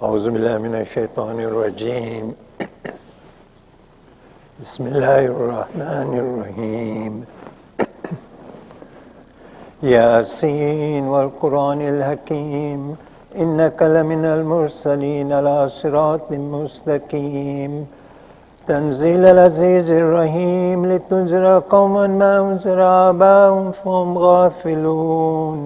أعوذ بالله من الشيطان الرجيم. بسم الله الرحمن الرحيم. ياسين والقرآن الحكيم إنك لمن المرسلين على صراط مستقيم. تنزيل العزيز الرحيم لتنذر قوما ما أنذر آباؤهم فهم غافلون.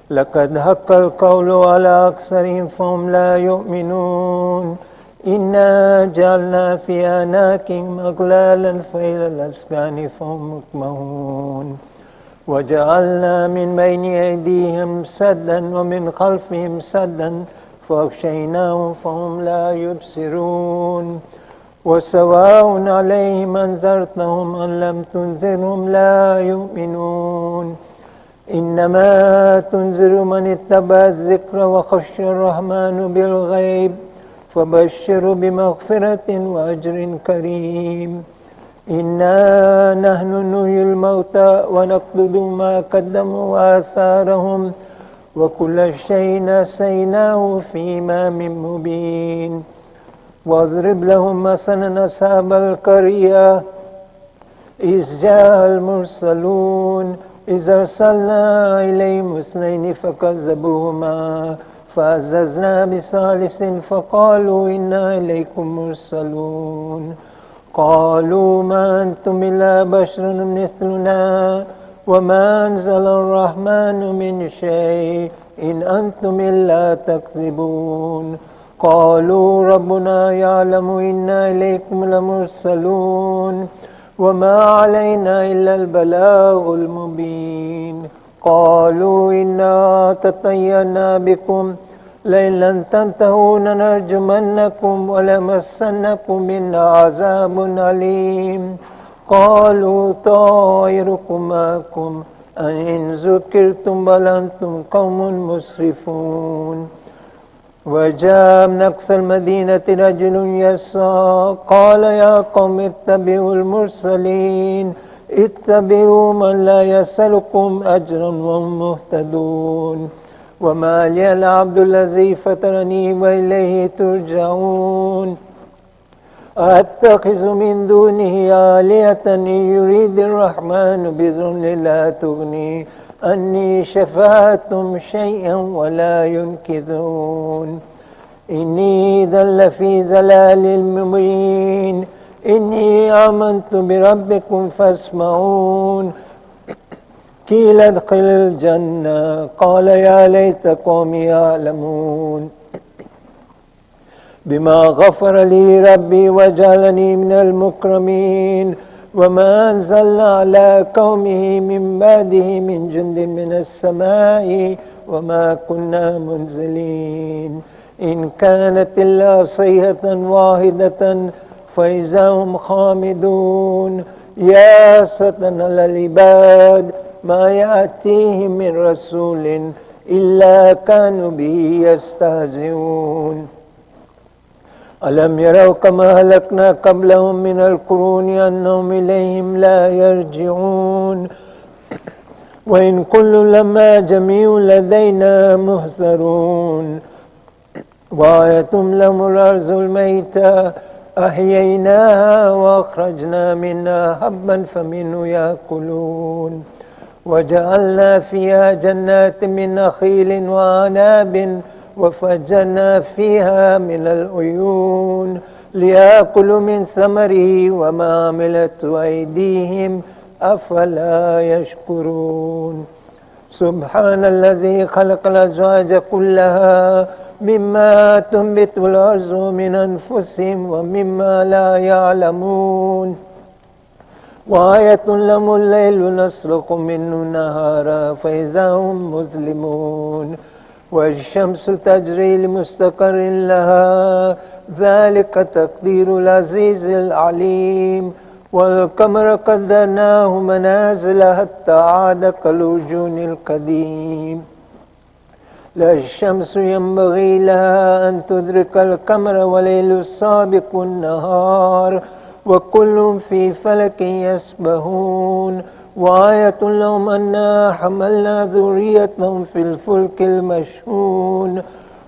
لقد حق القول على أكثرهم فهم لا يؤمنون. إنا جعلنا في أعناقهم أغلالا فإلى الأذقان فهم مقمحون. وجعلنا من بين أيديهم سدا ومن خلفهم سدا فأغشيناهم فهم لا يبصرون. وسواء عليهم أنذرتهم أم لم تنذرهم لا يؤمنون. إنما تنذر من اتبع الذكر وخشي الرحمن بالغيب فبشر بمغفرة وأجر كريم. إنا نحن نحيي الموتى ونكتب ما قدموا وآثارهم وكل شيء نسيناه في إمام مبين. واضرب لهم مثلا أصحاب القرية إذ جاء المرسلون إذ أرسلنا إليهم اثنين فكذبوهما فعززنا بثالث فقالوا إنا إليكم مرسلون. قالوا ما أنتم إلا بشر مثلنا وما أنزل الرحمن من شيء إن أنتم إلا تكذبون. قالوا ربنا يعلم إنا إليكم لمرسلون وما علينا إلا البلاغ المبين. قالوا إنا تطيرنا بكم لئن لم تنتهوا لنرجمنكم ولمسنكم منا عذاب أليم. قالوا طائركم معكم أئن ذكرتم بل أنتم قوم مسرفون. وجاء من أقصى المدينة رجل يسعى قال يا قوم اتبعوا المرسلين اتبعوا من لا يسألكم أجرا وهم مهتدون. وما لي العبد الذي فطرني وإليه ترجعون. أتخذ من دونه آلهة إن يريد الرحمن بضر لا تغني عني شفاعتهم شيئا ولا ينقذون. إني إذا لفي ضلال مبين. إني آمنت بربكم فاسمعون. قيل ادخل الجنة قال يا ليت قومي يعلمون بما غفر لي ربي وجعلني من المكرمين. وما أنزلنا على قومه من بعده من جند من السماء وما كنا منزلين. إن كانت إلا صيحة واحدة فإذا هم خامدون. يا ستنا للعباد ما يأتيهم من رسول إلا كانوا به يستهزئون. ألم يروا كما هلكنا قبلهم من القرون أنهم إليهم لا يرجعون. وإن كل لما جميع لدينا محضرون. وآية لهم الأرض الميتة أحييناها وأخرجنا منها حبا فمنه يأكلون. وجعلنا فيها جنات من نخيل وأعناب وفجرنا فيها من العيون ليأكلوا من ثمره وما عملت أيديهم أفلا يشكرون. سبحان الذي خلق الأزواج كلها مما تنبت الأرض من أنفسهم ومما لا يعلمون. وآية لهم الليل نسلخ منه نهارا فإذا هم مظلمون. والشمس تجري لمستقر لها ذلك تقدير العزيز العليم. والقمر قدرناه منازل حتى عاد كالعرجون القديم. لا الشمس ينبغي لها أن تدرك القمر والليل سابق النهار وكل في فلك يسبحون. وآية لهم أنا حملنا ذريتهم في الفلك المشحون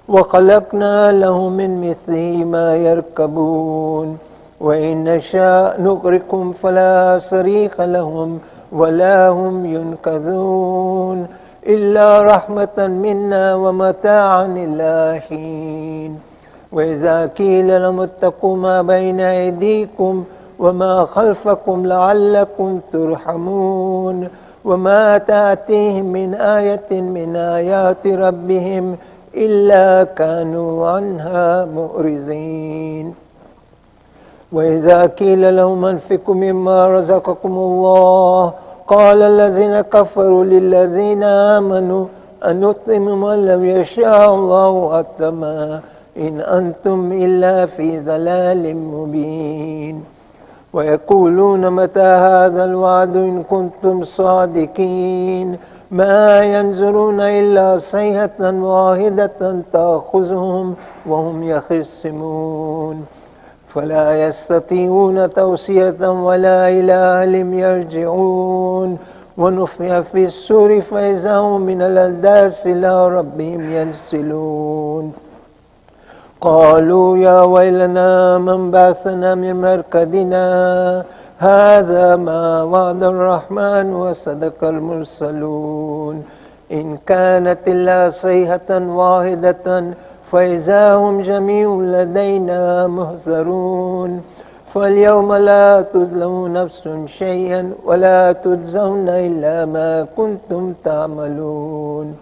وخلقنا لهم من مثله ما يركبون وإن نشاء نغرقهم فلا صريخ لهم ولا هم ينقذون إلا رحمة منا ومتاعا إلى حين وإذا قيل لهم اتقوا ما بين أيديكم وما خلفكم لعلكم ترحمون وما تأتيهم من آية من آيات ربهم إلا كانوا عنها مؤرزين وإذا قيل لهم انفقوا مما رزقكم الله قال الذين كفروا للذين آمنوا أنطعم من لم يشاء الله أطعمه إن أنتم إلا في ضلال مبين ويقولون متى هذا الوعد إن كنتم صادقين ما ينظرون إلا صيحة واحدة تأخذهم وهم يخصمون فلا يستطيعون توصية ولا إلى أهلهم يرجعون ونفخ في الصور فإذا هم من الأجداث إلى ربهم ينسلون قالوا يا ويلنا من بعثنا من مرقدنا هذا ما وعد الرحمن وصدق المرسلون إن كانت إلا صيحة واحدة فإذا هم جميع لدينا محضرون فاليوم لا تظلم نفس شيئا ولا تجزون إلا ما كنتم تعملون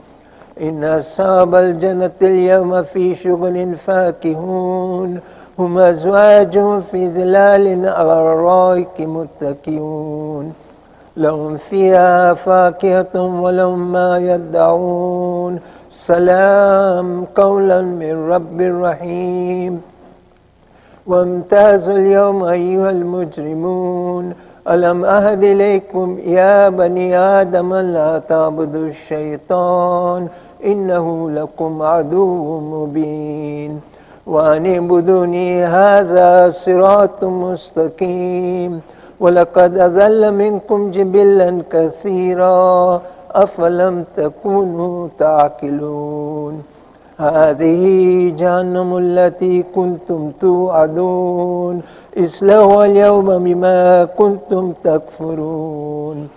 إن أصحاب الجنة اليوم في شغل فاكهون هم أزواجهم في ظلال على الأرائك متكئون لهم فيها فاكهة ولهم ما يدعون سلام قولا من رب رحيم وامتازوا اليوم أيها المجرمون ألم أهد إليكم يا بني آدم لا تعبدوا الشيطان إنه لكم عدو مبين وأن اعبدوني هذا صراط مستقيم ولقد أضل منكم جبلا كثيرا أفلم تكونوا تعقلون هذه جهنم التي كنتم توعدون اصلوها اليوم بما كنتم تكفرون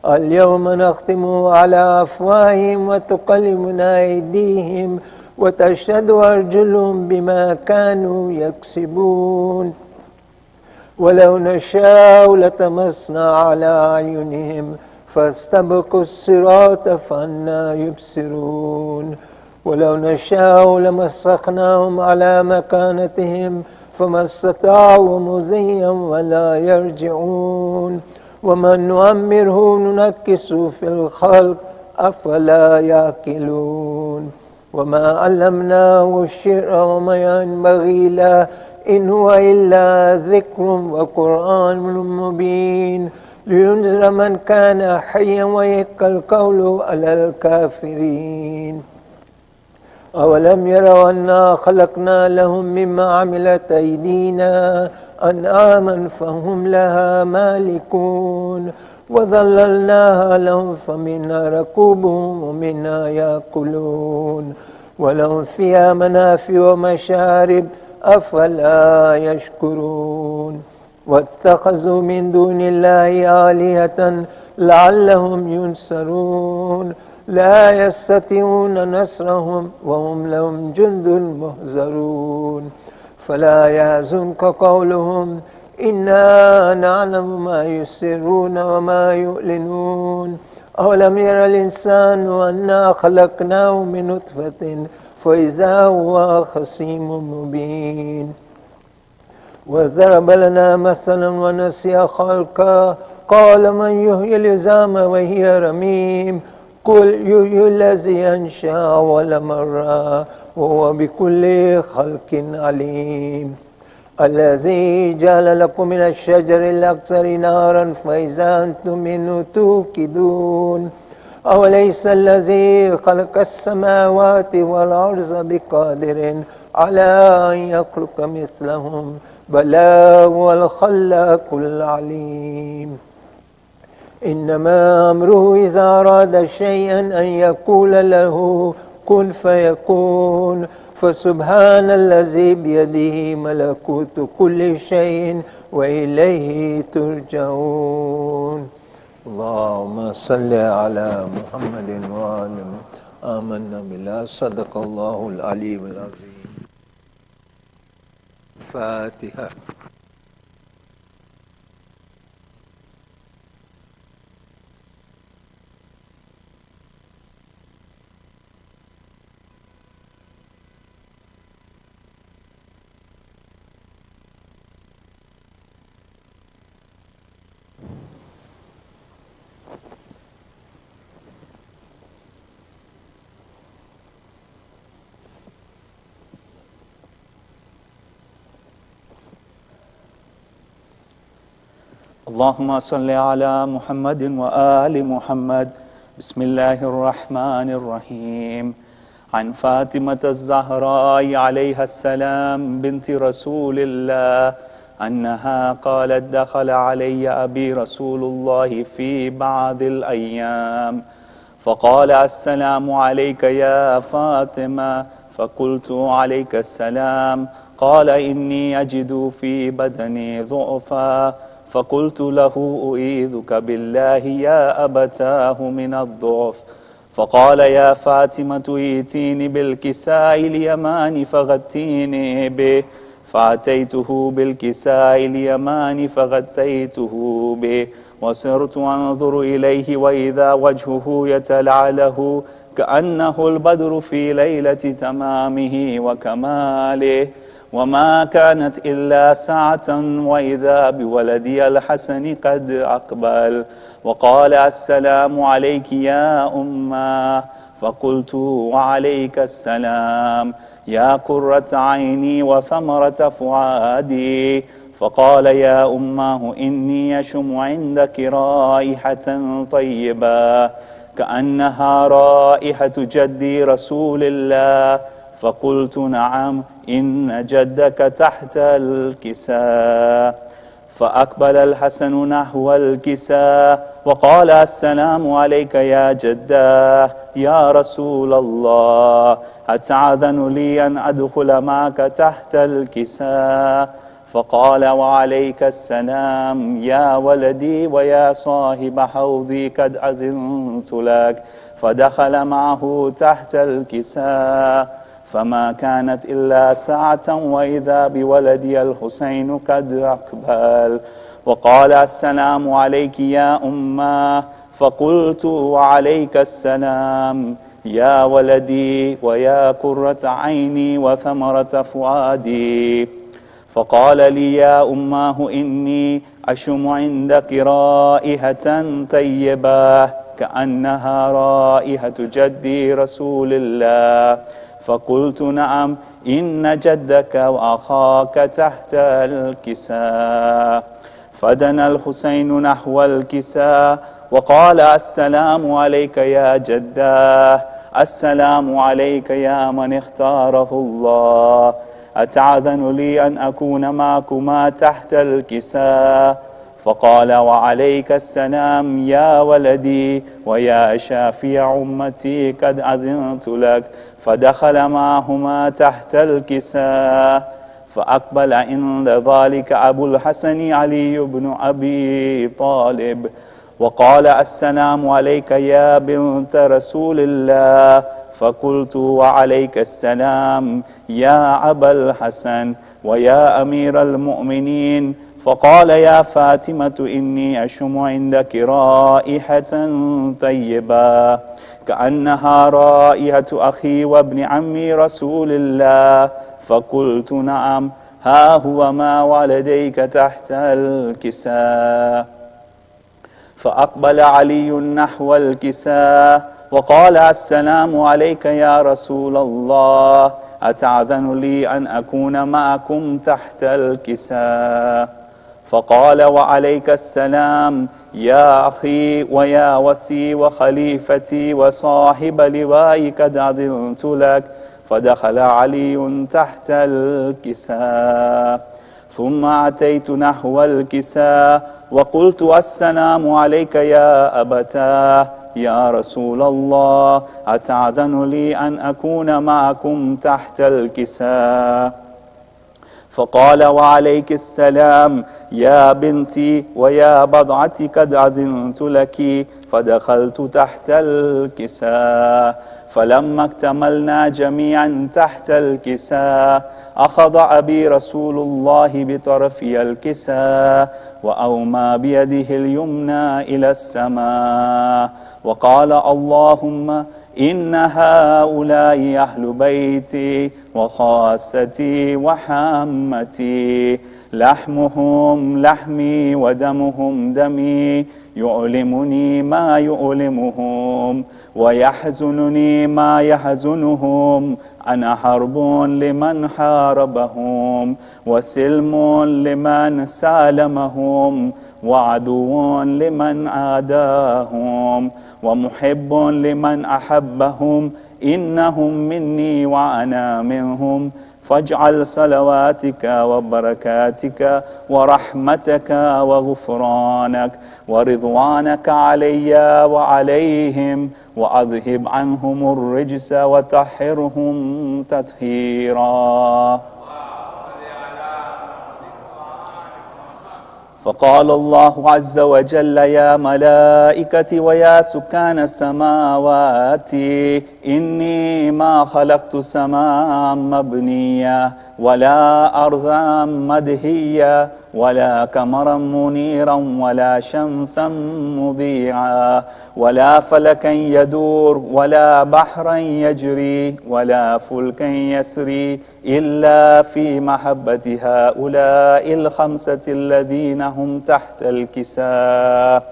اليوم نختم على أفواههم وتكلمنا أيديهم وتشهد أرجلهم بما كانوا يكسبون ولو نشاء لتمسنا على أعينهم فاستبقوا الصراط فأنى يبصرون ولو نشاء لمسخناهم على مكانتهم فما استطاعوا مضيا ولا يرجعون ومن نؤمره ننكس في الخلق أفلا يعقلون وما علمناه الشعر وما ينبغي له إن هو إلا ذكر وقرآن مبين لينذر من كان حيا ويحق القول على الكافرين أولم يروا أنا خلقنا لهم مما عملت أيدينا أنعاما فهم لها مالكون وظللناها لهم فمنها ركوبهم ومنها يأكلون ولهم فيها منافع ومشارب أفلا يشكرون واتخذوا من دون الله آلهة لعلهم ينصرون لا يستطيعون نصرهم وهم لهم جند محضرون فلا يحزنك قولهم إنا نعلم ما يسرون وما يعلنون أولم ير الإنسان أنا خلقناه من نطفة فإذا هو خصيم مبين وضرب لنا مثلا ونسي خلقا قال من يحيي العظام وهي رميم قل يحيي الذي أنشأ أول مرة وهو بكل خلق عليم الذي جعل لكم من الشجر الأخضر نارا فإذا أنتم منه توقدون أوليس الذي خلق السماوات والأرض بقادر على أن يخلق مثلهم بلى هو الخلاق العليم إنما أمره إذا أراد شيئا أن يقول له كن فيكون فسبحان الذي بيده ملكوت كل شيء وإليه ترجعون. اللهم صل على محمد وآل محمد. آمنا بالله. صدق الله العلي العظيم. فاتحة. اللهم صل على محمد وآل محمد. بسم الله الرحمن الرحيم. عن فاطمة الزهراء عليها السلام بنت رسول الله أنها قالت: دخل علي أبي رسول الله في بعض الأيام فقال: السلام عليك يا فاطمة. فقلت: عليك السلام. قال: إني أجد في بدني ضعفا. فقلت له: أعيذك بالله يا أبتاه من الضعف. فقال: يا فاطمة ائتيني بالكساء اليمان فغطيني به. فأتيته بالكساء اليمان فغطيته به، وصرت أنظر إليه وإذا وجهه يتلعله كأنه البدر في ليلة تمامه وكماله. وما كانت إلا ساعة وإذا بولدي الحسن قد أقبل وقال: السلام عليك يا أمه. فقلت: وعليك السلام يا قرة عيني وثمرة فؤادي. فقال: يا أمه إني أشم عندك رائحة طيبة كأنها رائحة جدي رسول الله. فقلت: نعم، إن جدك تحت الكساء. فأقبل الحسن نحو الكساء وقال: السلام عليك يا جداه يا رسول الله، أتعذن لي أن أدخل معك تحت الكساء؟ فقال: وعليك السلام يا ولدي ويا صاحب حوضي، قد أذنت لك. فدخل معه تحت الكساء. فما كانت إلا ساعة وإذا بولدي الحسين قد أقبل وقال: السلام عليك يا أمه. فقلت: وعليك السلام يا ولدي ويا قرة عيني وثمرة فؤادي. فقال لي: يا أماه إني أشم عندك رائحة طيبة كأنها رائحة جدي رسول الله. فقلت: نعم، إن جدك وأخاك تحت الكساء. فدنا الحسين نحو الكساء وقال: السلام عليك يا جداه، السلام عليك يا من اختاره الله، أتعذن لي أن أكون معكما تحت الكساء؟ فقال: وعليك السلام يا ولدي ويا شافي أمتي، قد أذنت لك. فدخل معهما تحت الكساء. فأقبل عند ذلك أبو الحسن علي بن أبي طالب وقال: السلام عليك يا بنت رسول الله. فقلت: وعليك السلام يا أبا الحسن ويا أمير المؤمنين. فقال: يا فاطمة إني أشم عندك رائحة طيبة كأنها رائحة أخي وابن عمي رسول الله. فقلت: نعم، ها هو ما ولديك تحت الكساء. فأقبل علي نحو الكساء وقال: السلام عليك يا رسول الله، أتعذن لي أن أكون معكم تحت الكساء؟ فقال: وعليك السلام يا أخي ويا وسي وخليفتي وصاحب لوائي، قد أذنت لك. فدخل علي تحت الكساء. ثم أتيت نحو الكساء وقلت: السلام عليك يا أبتاه يا رسول الله أتعذن لي أن أكون معكم تحت الكساء؟ فقال وعليك السلام يا بنتي ويا بضعتي قد أذنت لك. فدخلت تحت الكساء، فلما اكتملنا جميعا تحت الكساء أخذ أبي رسول الله بطرفي الكساء وأومى بيده اليمنى إلى السماء وقال اللهم إن هؤلاء أهل بيتي وخاصتي وحامتي، لحمهم لحمي ودمهم دمي، يؤلمني ما يؤلمهم ويحزنني ما يحزنهم. أنا حرب لمن حاربهم وسلم لمن سالمهم وعدو لمن عاداهم ومحب لمن أحبهم. إنهم مني وأنا منهم، فاجعل صلواتك وبركاتك ورحمتك وغفرانك ورضوانك علي وعليهم، وأذهب عنهم الرجس وطهرهم تطهيرا. فقال الله عز وجل يا ملائكتي ويا سكان السماوات إني ما خلقت سماء مبنيا ولا أرضا مدهيا ولا قمرا منيرا ولا شمسا مضيعا ولا فلكا يدور ولا بحرا يجري ولا فلكا يسري إلا في محبة هؤلاء الخمسة الذين هم تحت الكساء.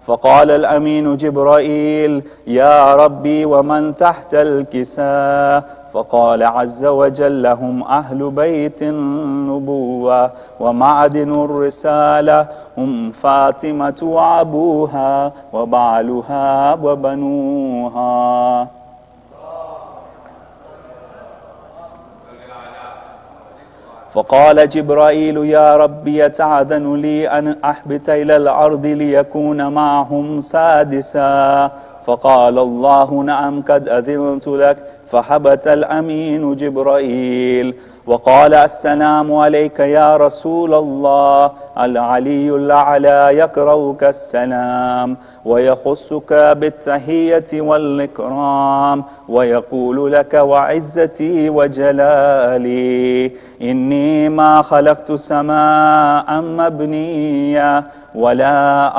فقال الأمين جبرائيل يا ربي ومن تحت الكساء؟ فقال عز وجل هم أهل بيت النبوة ومعدن الرسالة، هم فاطمة وأبوها وبعلها وبنوها. فقال جبرائيل يا ربي يتعذن لي أن أحبت إلى الأرض ليكون معهم سادسا. فقال الله نعم قد أذنت لك. فحبت الأمين جبرائيل وقال السلام عليك يا رسول الله. العلي الأعلى يقرأك السلام ويخصك بالتحية والإكرام ويقول لك وعزتي وجلالي إني ما خلقت سماء مبنية ولا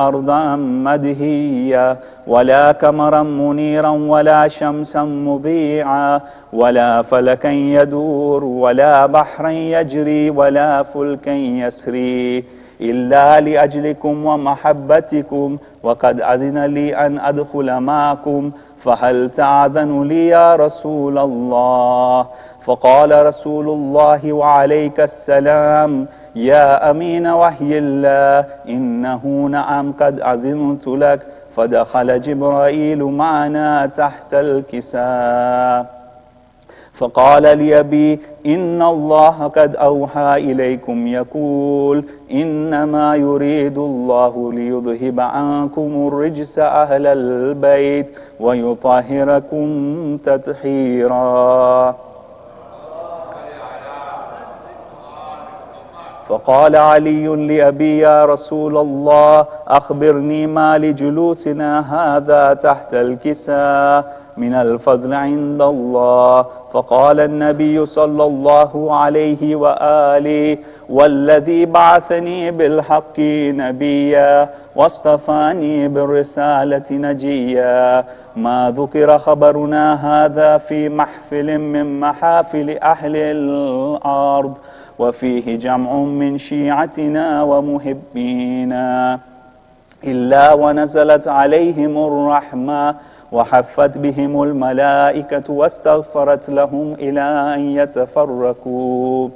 أرضا مدهية ولا قمرا منيرا ولا شمسا مضيعا ولا فلكا يدور ولا بحرا يجري ولا فلكا يسري إلا لأجلكم ومحبتكم، وقد أذن لي أن أدخل معكم، فهل تعذن لي يا رسول الله؟ فقال رسول الله وعليك السلام يا أمين وحي الله إنه نعم قد أذنت لك. فدخل جبرائيل معنا تحت الكساء فقال لي أبي إن الله قد أوحى إليكم يقول إنما يريد الله ليذهب عنكم الرجس أهل البيت ويطهركم تطهيرا. فقال علي لأبي يا رسول الله أخبرني ما لجلوسنا هذا تحت الكساء من الفضل عند الله. فقال النبي صلى الله عليه وآله والذي بعثني بالحق نبيا واصطفاني بالرسالة نجيا ما ذكر خبرنا هذا في محفل من محافل أهل الأرض وفيه جمع من شيعتنا ومحبينا إلا ونزلت عليهم الرحمة وحفت بهم الملائكة واستغفرت لهم إلى أن يتفرقوا.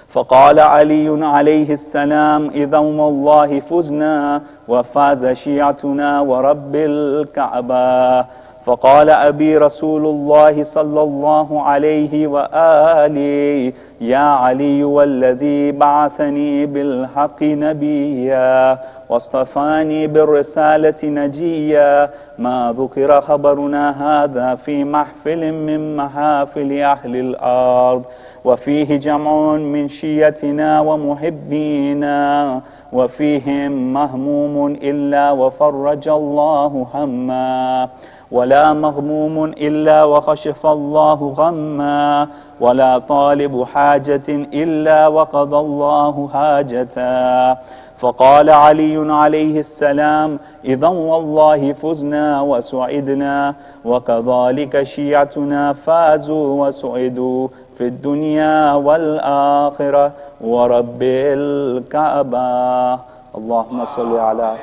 فقال علي عليه السلام إذا والله فزنا وفاز شيعتنا ورب الكعبة. فقال أبي رسول الله صلى الله عليه وآله يا علي والذي بعثني بالحق نبيا واصطفاني بالرسالة نجيا ما ذكر خبرنا هذا في محفل من محافل أهل الأرض وفيه جمع من شيتنا ومحبينا وفيهم مهموم إلا وفرج الله هما ولا مغموم إلا وخشف الله غما ولا طالب حاجة إلا وقضى الله حاجتا فقال علي عليه السلام إذن والله فزنا وسعدنا وكذلك شيعتنا فازوا وسعدوا في الدنيا والآخرة ورب الكعبة اللهم صل على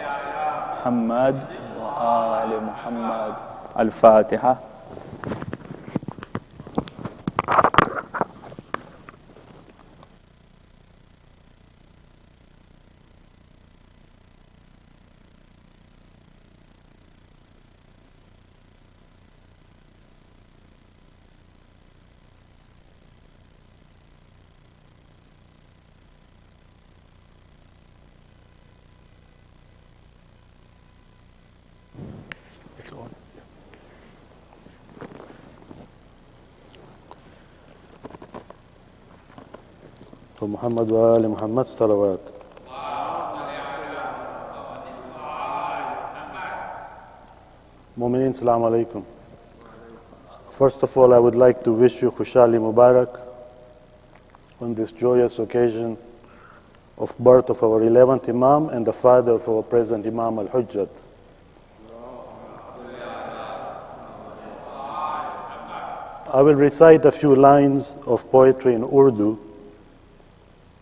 محمد وآل محمد الفاتحة. محمد وآل محمد صلوات. Mu'mineen, Assalamu alaikum. First of all, I would like to wish you Khushali Mubarak on this joyous occasion of birth of our 11th Imam and the father of our present Imam al-Hujjat. I will recite a few lines of poetry in Urdu,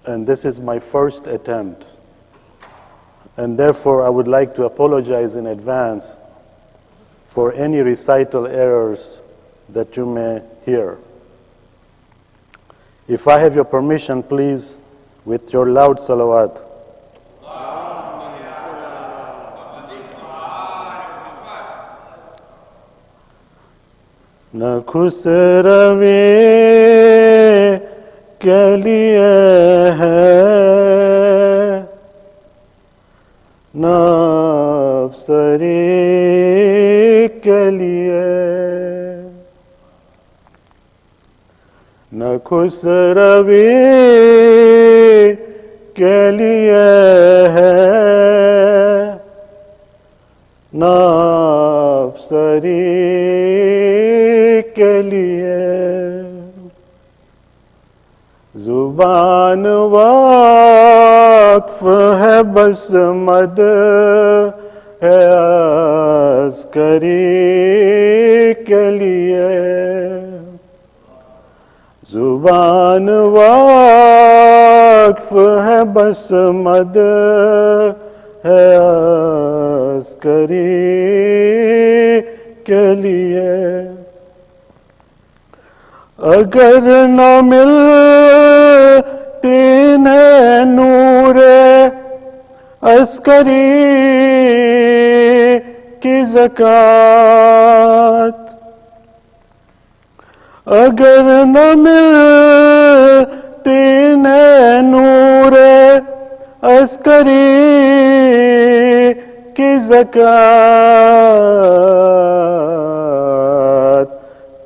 and this is my first attempt. And therefore, I would like to apologize in advance for any recital errors that you may hear. If I have your permission, please, with your loud salawat. نہ خسروے کے لیے ہے نہ افسری کے لیے نہ خسروے کے لیے ہے نہ افسری کے لیے زبان وقف ہے بس مد ہے عسکری کے لیے زبان وقف ہے بس مد ہے عسکری کے لیے اگر نہ ملتی ہے نور عسکری کی زکوٰۃ اگر نہ ملتی ہے نور عسکری کی زکوٰۃ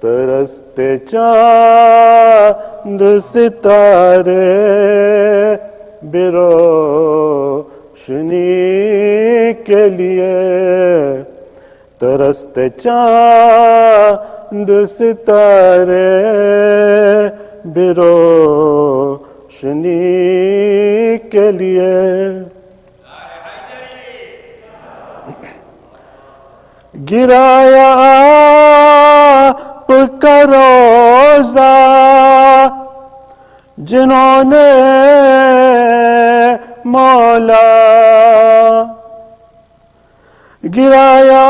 ترستے چاند ستارے بے روشنی کے لیے ترستے چاند ستارے بے روشنی کے لیے گرایا آپ کا روزہ جنہوں نے مولا گرایا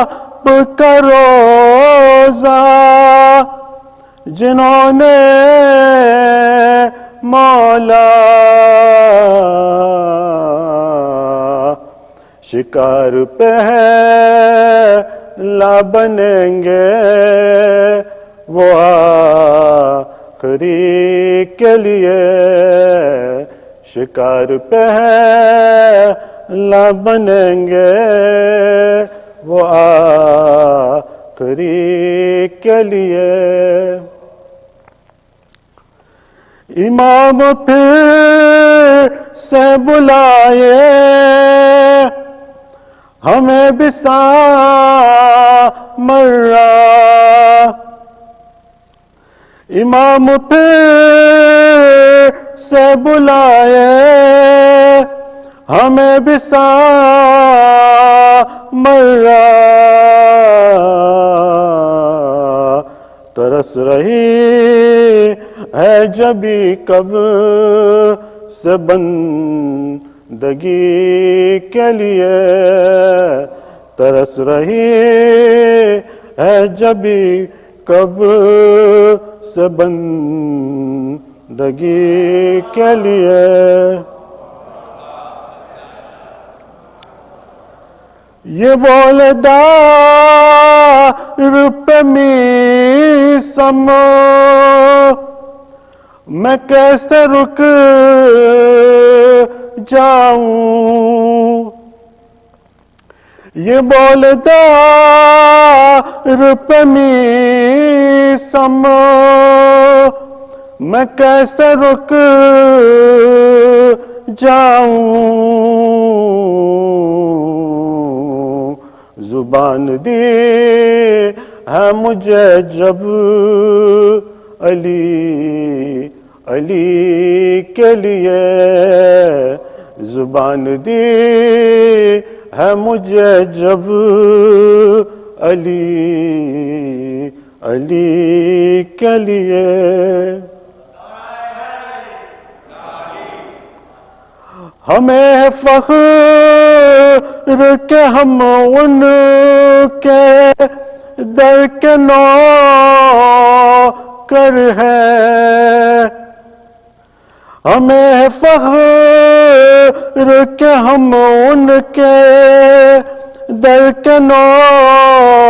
آپ کا روزہ جنہوں نے مولا شکار پہ لا بنیں گے وہ آخری کے لیے، شکار پہ لا بنیں گے وہ آخری کے لیے۔ امام پھر سے بلائے ہمیں بھی مرہ، امام پھر سے بلائے ہمیں بھی مرہ، ترس رہی ہے جبھی کب سے بندگی کے لیے، ترس رہی ہے جبھی کب سے بندگی کے لیے۔ یہ بولدار پہ میسم میں کیسے رک جاؤں، یہ بولدار پہ میسم میں کیسے رک جاؤں، زبان دی ہے مجھے جب علی کے لیے، زبان دی ہے مجھے جب علی کے لیے۔ ہمیں فخر کہ ہم ان کے در کے نوکر ہیں، ہمیں فخر کہ ہم ان کے در کے نوکر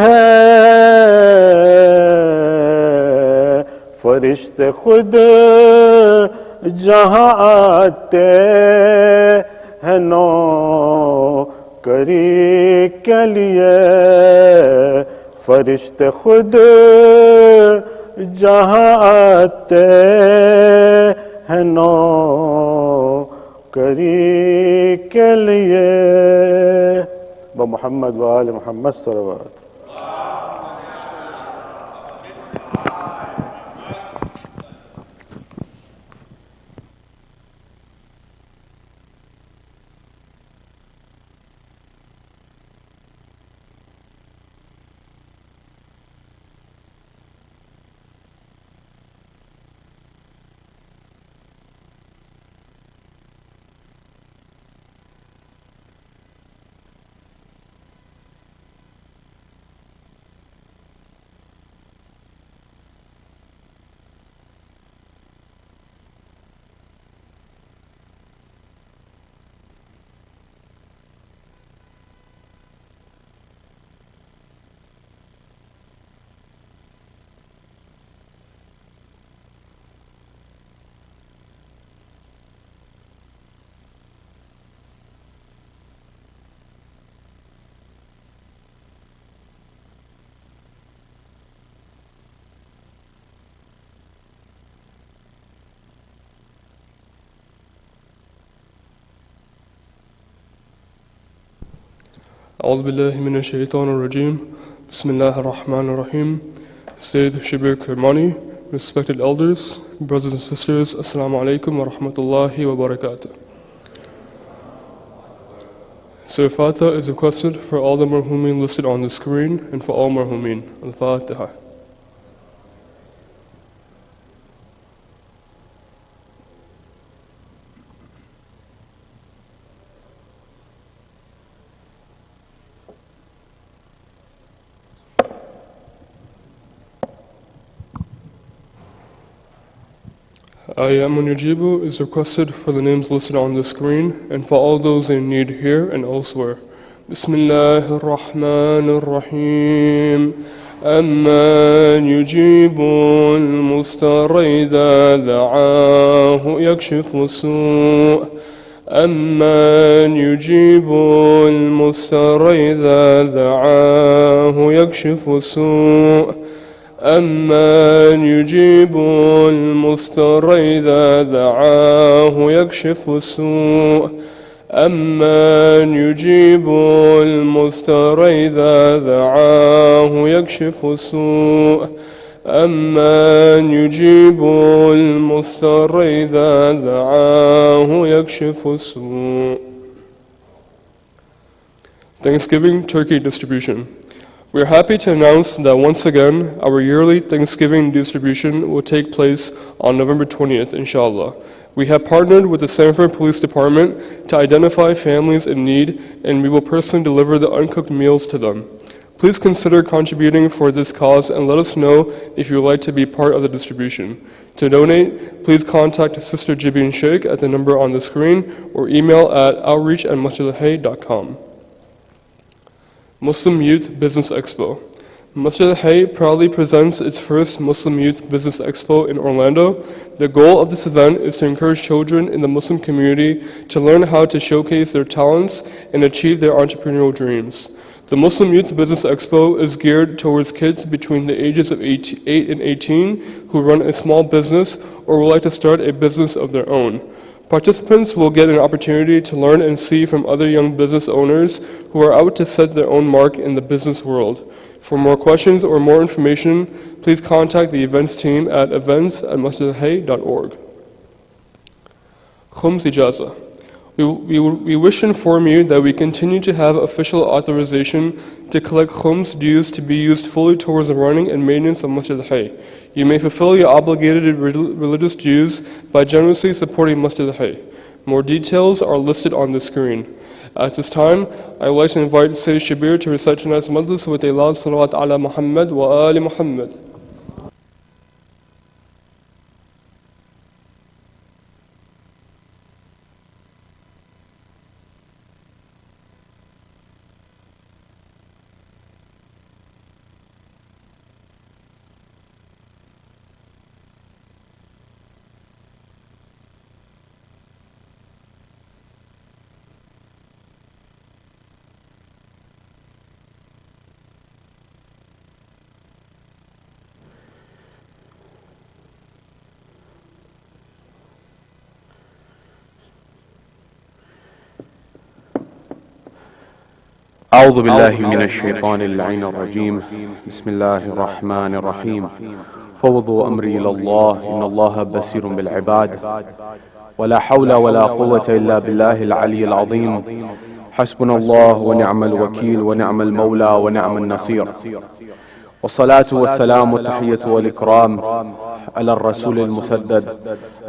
ہیں، فرشتے خود جہاں آتے ہیں نوکری کے لیے، فرشتے خود جہاں آتے ہیں نوکری کے لیے۔ بمحمد وآل محمد صلوات۔ أعوذ بالله من الشيطان الرجيم. بسم الله الرحمن الرحيم. Sayyid Shabbir Kirmani, respected elders, brothers and sisters, Assalamu alaikum wa rahmatullahi wa barakatuh. Surah Fatiha is requested for all the marhumin listed on the screen and for all marhumin. Al-Fatiha. Ayyamun Yujibu is requested for the names listed on the screen and for all those in need here and elsewhere. Bismillahir Rahmanir Rahim. أمن يجيب المضطر إذا دعاه يكشف السوء أمن يجيب المضطر إذا دعاه يكشف السوء أمن يجيب المضطر إذا دعاه يكشف السوء أمن يجيب المضطر إذا دعاه يكشف السوء أمن يجيب المضطر إذا دعاه يكشف السوء. Thanksgiving Turkey Distribution. We are happy to announce that once again our yearly Thanksgiving distribution will take place on November 20th, inshallah. We have partnered with the Sanford Police Department to identify families in need, and we will personally deliver the uncooked meals to them. Please consider contributing for this cause and let us know if you would like to be part of the distribution. To donate, please contact Sister Jibin Sheikh at the number on the screen or email at outreach@masjidhayy.com. Muslim Youth Business Expo. Masjid Hayy proudly presents its first Muslim Youth Business Expo in Orlando. The goal of this event is to encourage children in the Muslim community to learn how to showcase their talents and achieve their entrepreneurial dreams. The Muslim Youth Business Expo is geared towards kids between the ages of 8 and 18 who run a small business or would like to start a business of their own. Participants will get an opportunity to learn and see from other young business owners who are out to set their own mark in the business world. For more questions or more information, please contact the events team at events@masjidhayy.org. Khums Ijaza. We wish to inform you that we continue to have official authorization to collect khums dues to be used fully towards the running and maintenance of Masjid Hayy. You may fulfill your obligated religious dues by generously supporting Masjid Hayy. More details are listed on the screen. At this time, I would like to invite Sayyid Shabbir to recite tonight's Majlis with a loud salawat ala Muhammad wa ali Muhammad. أعوذ بالله من الشيطان اللعين الرجيم بسم الله الرحمن الرحيم فوضوا أمري إلى الله إن الله بصير بالعباد ولا حول ولا قوة إلا بالله العلي العظيم حسبنا الله ونعم الوكيل ونعم المولى ونعم النصير والصلاة والسلام والتحية والإكرام على الرسول المسدد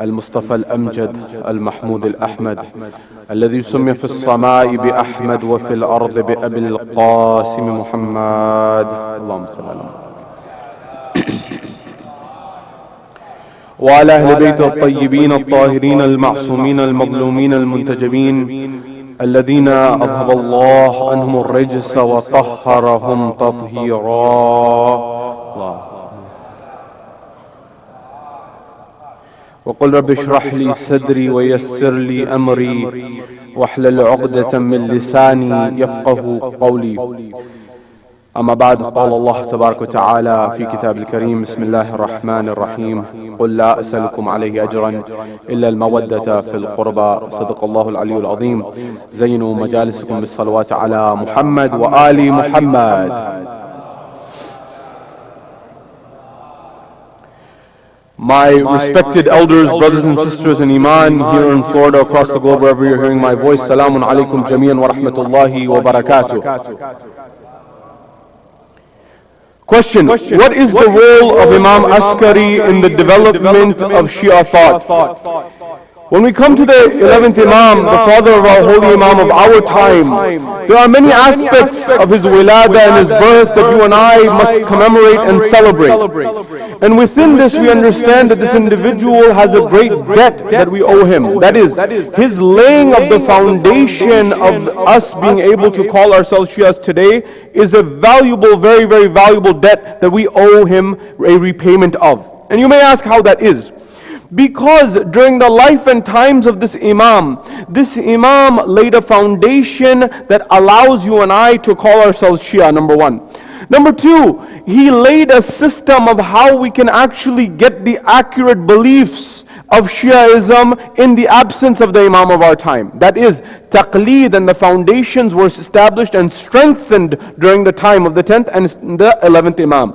المصطفى الأمجد المحمود الأحمد الذي سمي في السماء بأحمد وفي الأرض بأبي القاسم محمد اللهم صل على محمد وعلى أهل بيت الطيبين الطاهرين المعصومين المظلومين المنتجبين الذين أذهب الله عنهم الرجس وطهرهم تطهيرا وقل رب اشرح لي صدري ويسر لي أمري واحلل عقدة من لساني يفقه قولي أما بعد قال الله تبارك وتعالى في كتاب الكريم بسم الله الرحمن الرحيم قل لا أسألكم عليه أجرا إلا المودة في القربى صدق الله العلي العظيم زينوا مجالسكم بالصلوات على محمد وآل محمد. My respected elders, brothers and sisters in Iman here in Florida, across the globe, wherever you're hearing my voice, Salamun alaikum jami'an wa rahmatullahi wa barakatuh. Question: what is the role of Imam al-Askari in the development of Shia thought? When we come to the 11th Imam, the father of our holy Imam of our time, there are many aspects of his Wiladat and his birth that you and I must commemorate and celebrate. And within this we understand that this individual has a great debt that we owe him. That is, his laying of the foundation of us being able to call ourselves Shias today is a valuable, very, very valuable debt that we owe him a repayment of. And you may ask how that is. Because during the life and times of this Imam laid a foundation that allows you and I to call ourselves Shia, number one. Number two, he laid a system of how we can actually get the accurate beliefs of Shiaism in the absence of the Imam of our time. That is, taqleed, and the foundations were established and strengthened during the time of the 10th and the 11th Imam.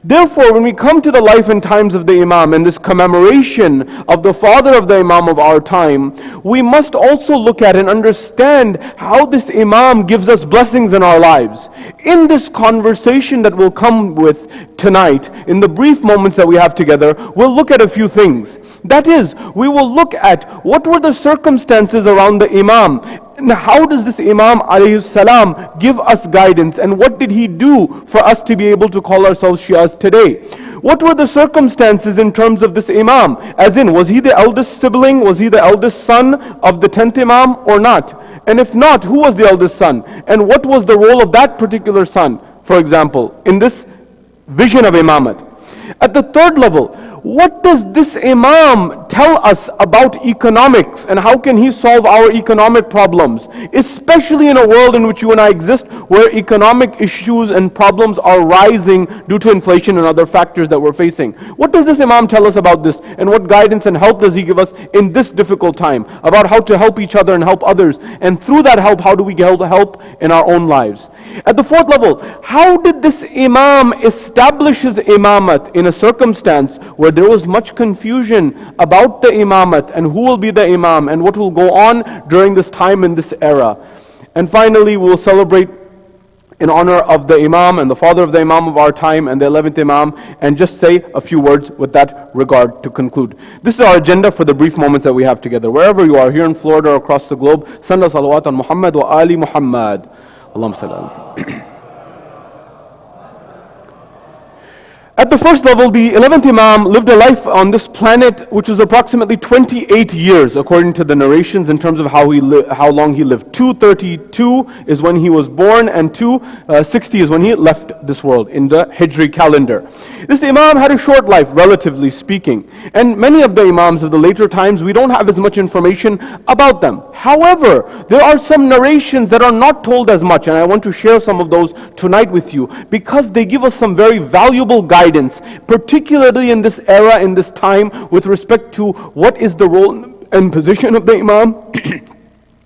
Therefore, when we come to the life and times of the Imam and this commemoration of the father of the Imam of our time, we must also look at and understand how this Imam gives us blessings in our lives. In this conversation that we'll come with tonight, in the brief moments that we have together, we'll look at a few things. That is, we will look at what were the circumstances around the Imam, and how does this Imam alayhi salam give us guidance, and what did he do for us to be able to call ourselves Shias today? What were the circumstances in terms of this Imam? As in, was he the eldest sibling? Was he the eldest son of the 10th Imam or not? And if not, who was the eldest son? And what was the role of that particular son, for example, in this vision of Imamat? At the third level, what does this Imam tell us about economics, and how can he solve our economic problems, especially in a world in which you and I exist, where economic issues and problems are rising due to inflation and other factors that we're facing? What does this Imam tell us about this, and what guidance and help does he give us in this difficult time, about how to help each other and help others, and through that help, how do we get help in our own lives? At the fourth level, how did this Imam establish his Imamat in a circumstance where there was much confusion about the Imamat and who will be the Imam and what will go on during this time in this era? And finally, we will celebrate in honor of the Imam and the father of the Imam of our time and the 11th Imam, and just say a few words with that regard to conclude. This is our agenda for the brief moments that we have together. Wherever you are, here in Florida or across the globe, send us salawat on Muhammad wa ali Muhammad. Allahumma salli ala. At the first level, the 11th Imam lived a life on this planet which was approximately 28 years, according to the narrations, in terms of how long he lived. 232 is when he was born, and 260 is when he left this world in the Hijri calendar. This Imam had a short life, relatively speaking, and many of the Imams of the later times, we don't have as much information about them. However, there are some narrations that are not told as much, and I want to share some of those tonight with you, because they give us some very valuable guidance, particularly in this era, in this time, with respect to what is the role and position of the Imam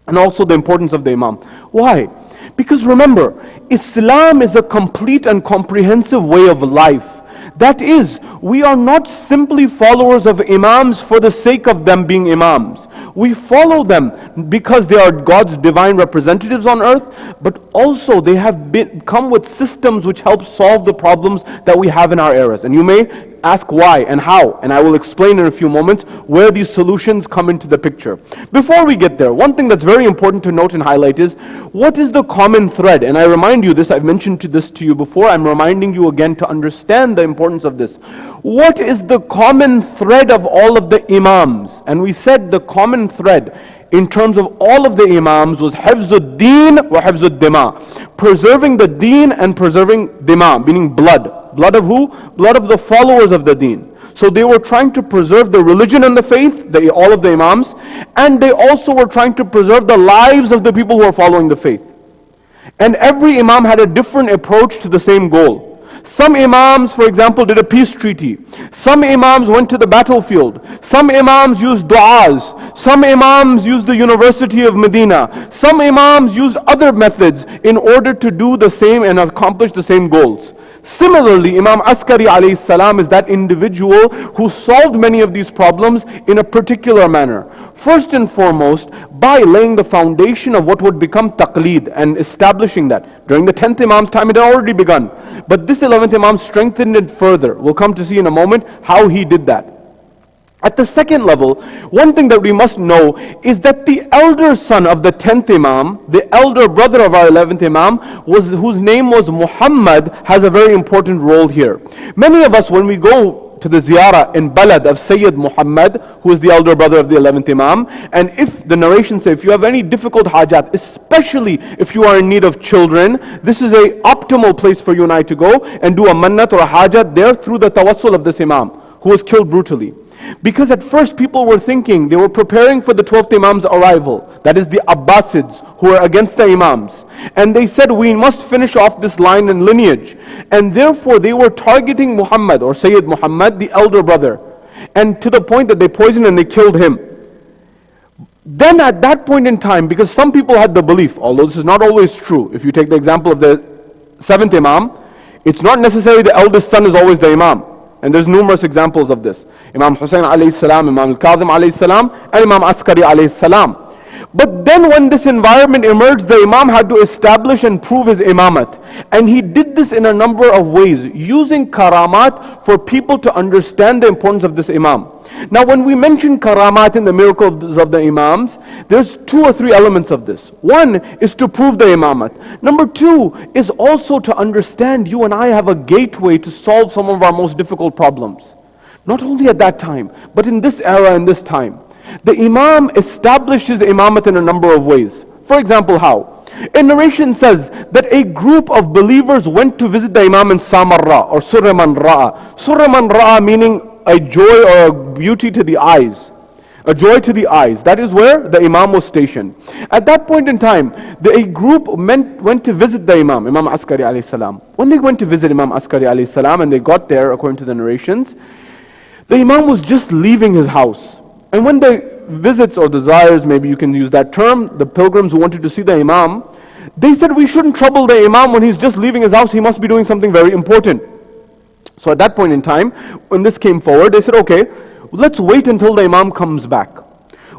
and also the importance of the Imam. Why? Because remember, Islam is a complete and comprehensive way of life. That is, we are not simply followers of Imams for the sake of them being Imams. We follow them because they are God's divine representatives on earth, but also they have come with systems which help solve the problems that we have in our eras. And you may ask why and how, and I will explain in a few moments where these solutions come into the picture. Before we get there, one thing that's very important to note and highlight is, what is the common thread? And I remind you this, I've mentioned this to you before, I'm reminding you again to understand the importance of this. What is the common thread of all of the Imams? And we said the common thread in terms of all of the Imams was Hifzud Deen wa Hifzud Dima, preserving the Deen and preserving Dima, meaning blood. Blood of who? Blood of the followers of the Deen. So they were trying to preserve the religion and the faith, all of the Imams, and they also were trying to preserve the lives of the people who are following the faith. And every Imam had a different approach to the same goal. Some Imams, for example, did a peace treaty. Some Imams went to the battlefield. Some Imams used du'as. Some Imams used the University of Medina. Some Imams used other methods in order to do the same and accomplish the same goals. Similarly, Imam al-Askari alayhi salam is that individual who solved many of these problems in a particular manner. First and foremost, by laying the foundation of what would become taqleed and establishing that. During the 10th Imam's time, it had already begun. But this 11th Imam strengthened it further. We'll come to see in a moment how he did that. At the second level, one thing that we must know is that the elder son of the 10th Imam, the elder brother of our 11th Imam, whose name was Muhammad, has a very important role here. Many of us, when we go to the ziyarah in Balad of Sayyid Muhammad, who is the elder brother of the 11th Imam, and if the narration says, if you have any difficult hajat, especially if you are in need of children, this is a optimal place for you and I to go and do a mannat or a hajat there through the tawassul of this Imam, who was killed brutally. Because at first people were thinking, they were preparing for the 12th Imam's arrival, that is the Abbasids, who were against the Imams. And they said, we must finish off this line and lineage. And therefore they were targeting Muhammad, or Sayyid Muhammad, the elder brother. And to the point that they poisoned and they killed him. Then at that point in time, because some people had the belief, although this is not always true, if you take the example of the 7th Imam, it's not necessarily the eldest son is always the Imam. And there's numerous examples of this. Imam Hussein alayhi salam, Imam al-Kadhim alayhi salam, and Imam al-Askari alayhi salam. But then when this environment emerged, the Imam had to establish and prove his imamat. And he did this in a number of ways, using karamat for people to understand the importance of this Imam. Now when we mention karamat in the miracles of the Imams, there's 2 or 3 elements of this. One is to prove the imamat. Number 2 is also to understand you and I have a gateway to solve some of our most difficult problems. Not only at that time, but in this era and this time. The Imam established his imamat in a number of ways. For example, how? A narration says that a group of believers went to visit the Imam in Samarra, or Surraman Ra'a. Surraman Ra'a meaning a joy or a beauty to the eyes. A joy to the eyes. That is where the Imam was stationed. At that point in time, a group went to visit the Imam, Imam Askari alayhi salam. When they went to visit Imam Askari alayhi salam and they got there, according to the narrations, the Imam was just leaving his house. And when the visits or desires, maybe you can use that term, the pilgrims who wanted to see the Imam, they said we shouldn't trouble the Imam when he's just leaving his house, he must be doing something very important. So at that point in time, when this came forward, they said, okay, let's wait until the Imam comes back.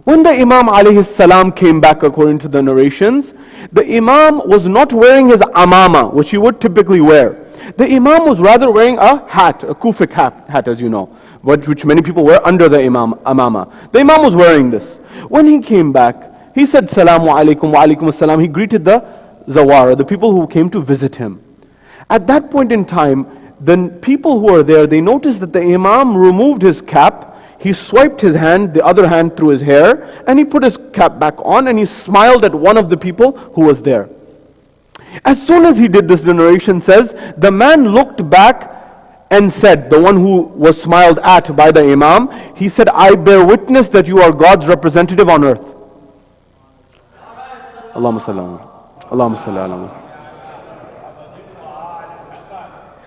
When the Imam alayhi salam came back, according to the narrations, the Imam was not wearing his amama, which he would typically wear. The Imam was rather wearing a hat, a kufik hat, as you know, which many people wear under the amama. The Imam was wearing this. When he came back, he said, Salamu alaikum wa alaikum assalam. He greeted the zawara, the people who came to visit him. At that point in time, the people who were there, they noticed that the Imam removed his cap, he swiped his hand, the other hand through his hair, and he put his cap back on and he smiled at one of the people who was there. As soon as he did this, the narration says, the man looked back and said, the one who was smiled at by the Imam, he said, I bear witness that you are God's representative on earth. Allahumma salli Allahumma salli ala.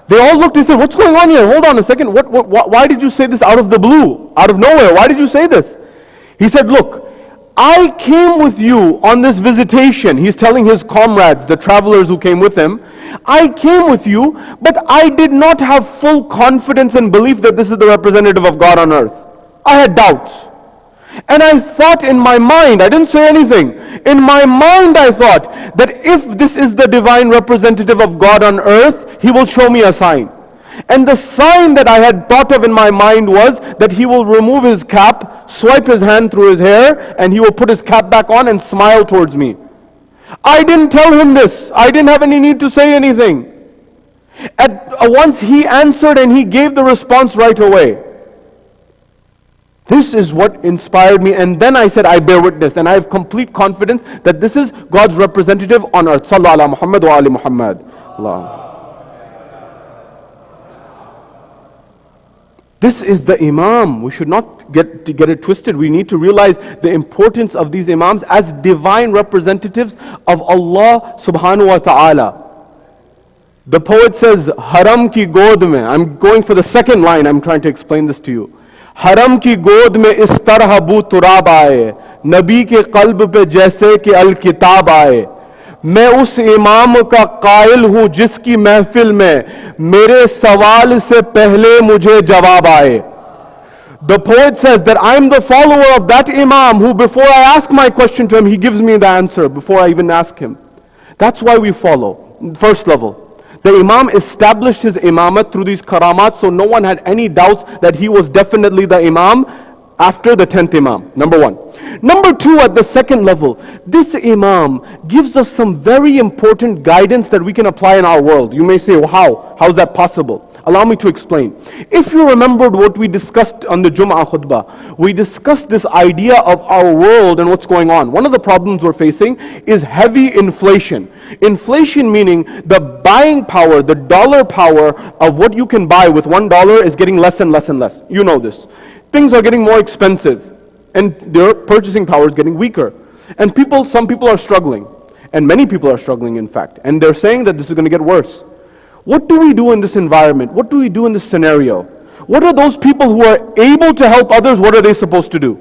They all looked and said, what's going on here? Hold on a second. Why did you say this out of the blue? Out of nowhere? Why did you say this? He said, look, I came with you on this visitation. He's telling his comrades, the travelers who came with him, I came with you, but I did not have full confidence and belief that this is the representative of God on earth. I had doubts. And I thought in my mind, I didn't say anything. In my mind I thought that if this is the divine representative of God on earth, he will show me a sign. And the sign that I had thought of in my mind was that he will remove his cap, swipe his hand through his hair, and he will put his cap back on and smile towards me. I didn't tell him this. I didn't have any need to say anything. Once he answered and he gave the response right away. This is what inspired me, and then I said, I bear witness, and I have complete confidence that this is God's representative on earth. Sallu ala Muhammad wa ali Muhammad. Allah. This is the Imam. We should not get it twisted. We need to realize the importance of these Imams as divine representatives of Allah subhanahu wa ta'ala. The poet says, Haram ki god mein. I'm going for the second line. I'm trying to explain this to you. हरम की गोद में इस तरह बू तुराब आए, नबी के कल्ब पे जैसे कि अल किताब आए, मैं उस इमाम का कायल हूं जिसकी महफिल में मेरे सवाल से पहले मुझे जवाब आए. The poet says that I'm the follower of that Imam who before I ask my question to him, he gives me the answer before I even ask him. That's why we follow. First level. The Imam established his imamat through these karamat, so no one had any doubts that he was definitely the Imam after the 10th Imam, number one. Number two, at the second level, this Imam gives us some very important guidance that we can apply in our world. You may say, well, how? How is that possible? Allow me to explain. If you remembered what we discussed on the Jum'ah khutbah, we discussed this idea of our world and what's going on. One of the problems we're facing is heavy inflation. Inflation meaning the buying power, the dollar power of what you can buy with $1 is getting less and less and less. You know this. Things are getting more expensive and their purchasing power is getting weaker. And some people are struggling. And many people are struggling, in fact. And they're saying that this is going to get worse. What do we do in this environment? What do we do in this scenario? What are those people who are able to help others? What are they supposed to do?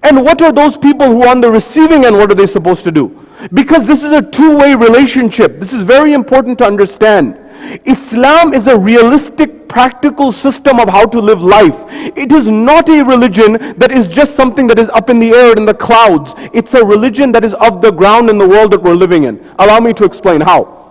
And what are those people who are on the receiving end? What are they supposed to do? Because this is a two-way relationship. This is very important to understand. Islam is a realistic, practical system of how to live life. It is not a religion that is just something that is up in the air in the clouds. It's a religion that is of the ground in the world that we're living in. Allow me to explain how.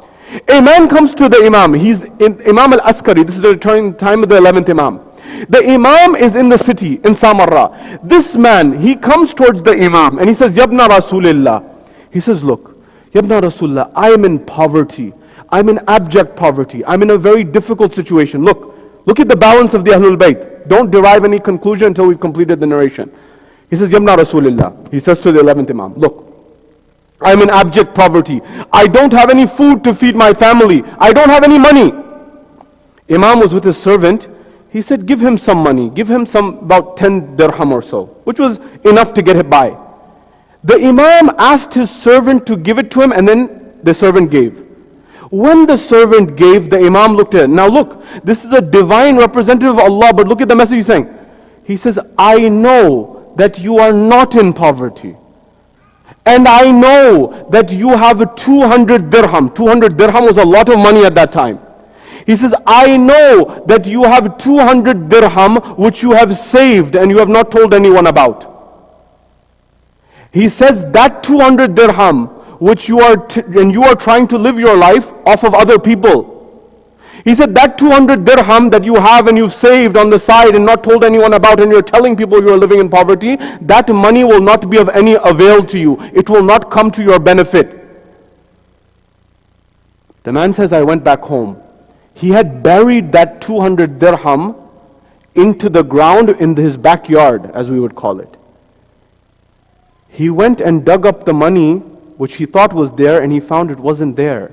A man comes to the Imam. He's in Imam al-Askari. This is the time of the 11th Imam. The Imam is in the city, in Samarra. This man, he comes towards the Imam and he says, Yabna Rasulillah. He says, look, Yabna Rasulullah, I am in poverty. I'm in abject poverty. I'm in a very difficult situation. Look at the balance of the Ahlul Bayt. Don't derive any conclusion until we've completed the narration. He says, Yabna Rasulillah. He says to the 11th Imam, look, I'm in abject poverty. I don't have any food to feed my family. I don't have any money. Imam was with his servant. He said, give him some money. Give him about 10 dirham or so, which was enough to get him by. The Imam asked his servant to give it to him, and then the servant gave. When the servant gave, the Imam looked at it. Now look, this is a divine representative of Allah, but look at the message he's saying. He says, I know that you are not in poverty. And I know that you have 200 dirham. 200 dirham was a lot of money at that time. He says, I know that you have 200 dirham which you have saved and you have not told anyone about. He says that 200 dirham which you are trying to live your life off of other people. He said that 200 dirham that you have and you've saved on the side and not told anyone about, and you're telling people you are living in poverty, that money will not be of any avail to you. It will not come to your benefit. The man says, I went back home. He had buried that 200 dirham into the ground in his backyard, as we would call it. He went and dug up the money which he thought was there, and he found it wasn't there.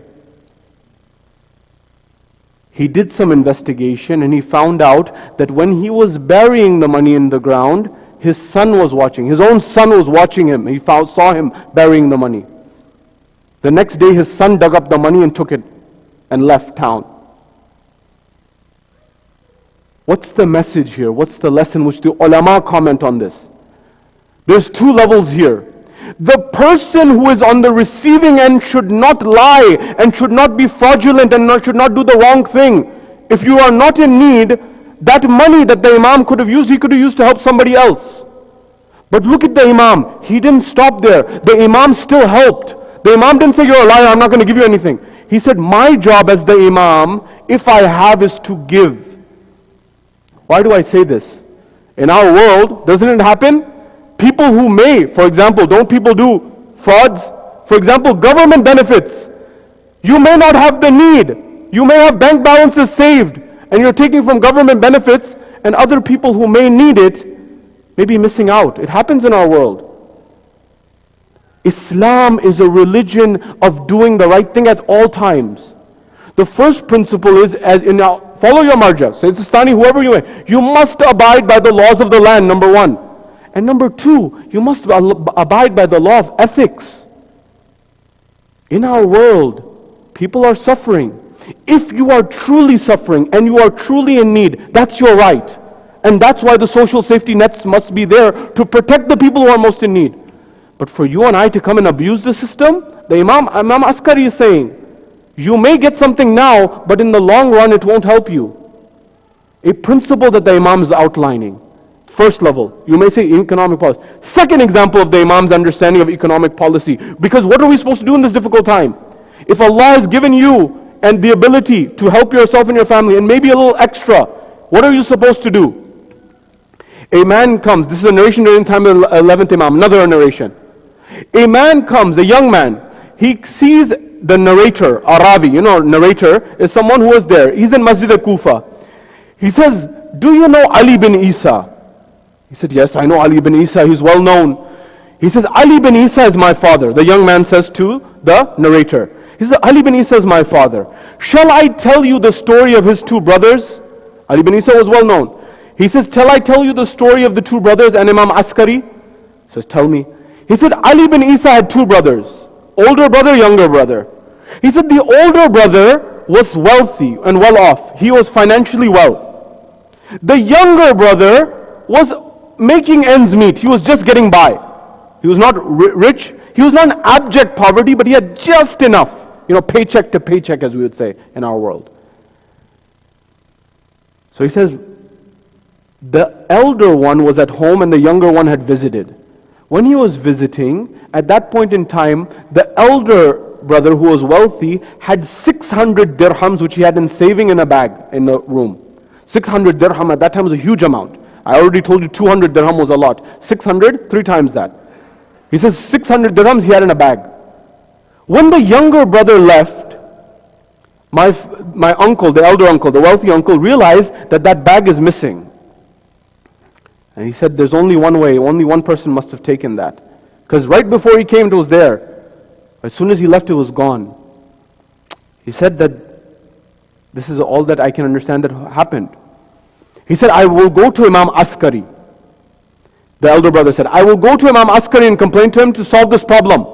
He did some investigation and he found out that when he was burying the money in the ground, his son was watching. His own son was watching him. He saw him burying the money. The next day his son dug up the money and took it and left town. What's the message here? What's the lesson which the ulama comment on this? There's two levels here. The person who is on the receiving end should not lie and should not be fraudulent and should not do the wrong thing. If you are not in need, that money that the Imam could have used, he could have used to help somebody else. But look at the Imam. He didn't stop there. The Imam still helped. The Imam didn't say, you're a liar, I'm not going to give you anything. He said, my job as the Imam, if I have, is to give. Why do I say this? In our world, doesn't it happen? People who may, for example, don't people do frauds? For example, government benefits. You may not have the need. You may have bank balances saved and you're taking from government benefits, and other people who may need it may be missing out. It happens in our world. Islam is a religion of doing the right thing at all times. The first principle is, follow your marja, Sayyid Sistani, whoever you are, you must abide by the laws of the land, number one. And number two, you must abide by the law of ethics. In our world, people are suffering. If you are truly suffering and you are truly in need, that's your right. And that's why the social safety nets must be there to protect the people who are most in need. But for you and I to come and abuse the system, the Imam al-Askari is saying, you may get something now, but in the long run it won't help you. A principle that the Imam is outlining. First level, you may say economic policy. Second example of the Imam's understanding of economic policy. Because what are we supposed to do in this difficult time? If Allah has given you and the ability to help yourself and your family and maybe a little extra, what are you supposed to do? A man comes, this is a narration during the time of the 11th Imam, another narration. A man comes, a young man, he sees the narrator, a Rabi, narrator is someone who was there. He's in Masjid al-Kufa. He says, do you know Ali bin Isa? He said, yes, I know Ali bin Isa, he's well known. He says, Ali bin Isa is my father. The young man says to the narrator. He says, Ali bin Isa is my father. Shall I tell you the story of his two brothers? Ali bin Isa was well known. He says, shall I tell you the story of the two brothers and Imam Askari? He says, tell me. He said, Ali bin Isa had two brothers. Older brother, younger brother. He said, the older brother was wealthy and well off. He was financially well. The younger brother was making ends meet. He was just getting by. He was not rich. He was not in abject poverty, but he had just enough. Paycheck to paycheck, as we would say in our world. So he says, the elder one was at home and the younger one had visited. When he was visiting, at that point in time, the elder brother who was wealthy had 600 dirhams which he had been saving in a bag in the room. 600 dirham at that time was a huge amount. I already told you 200 dirham was a lot. 600, 3 times that. He says 600 dirhams he had in a bag. When the younger brother left, my uncle, the elder uncle, the wealthy uncle, realized that that bag is missing. And he said, there's only one way, only one person must have taken that. Because right before he came, it was there. As soon as he left, it was gone. He said that this is all that I can understand that happened. He said, I will go to Imam Askari. The elder brother said, I will go to Imam Askari and complain to him to solve this problem.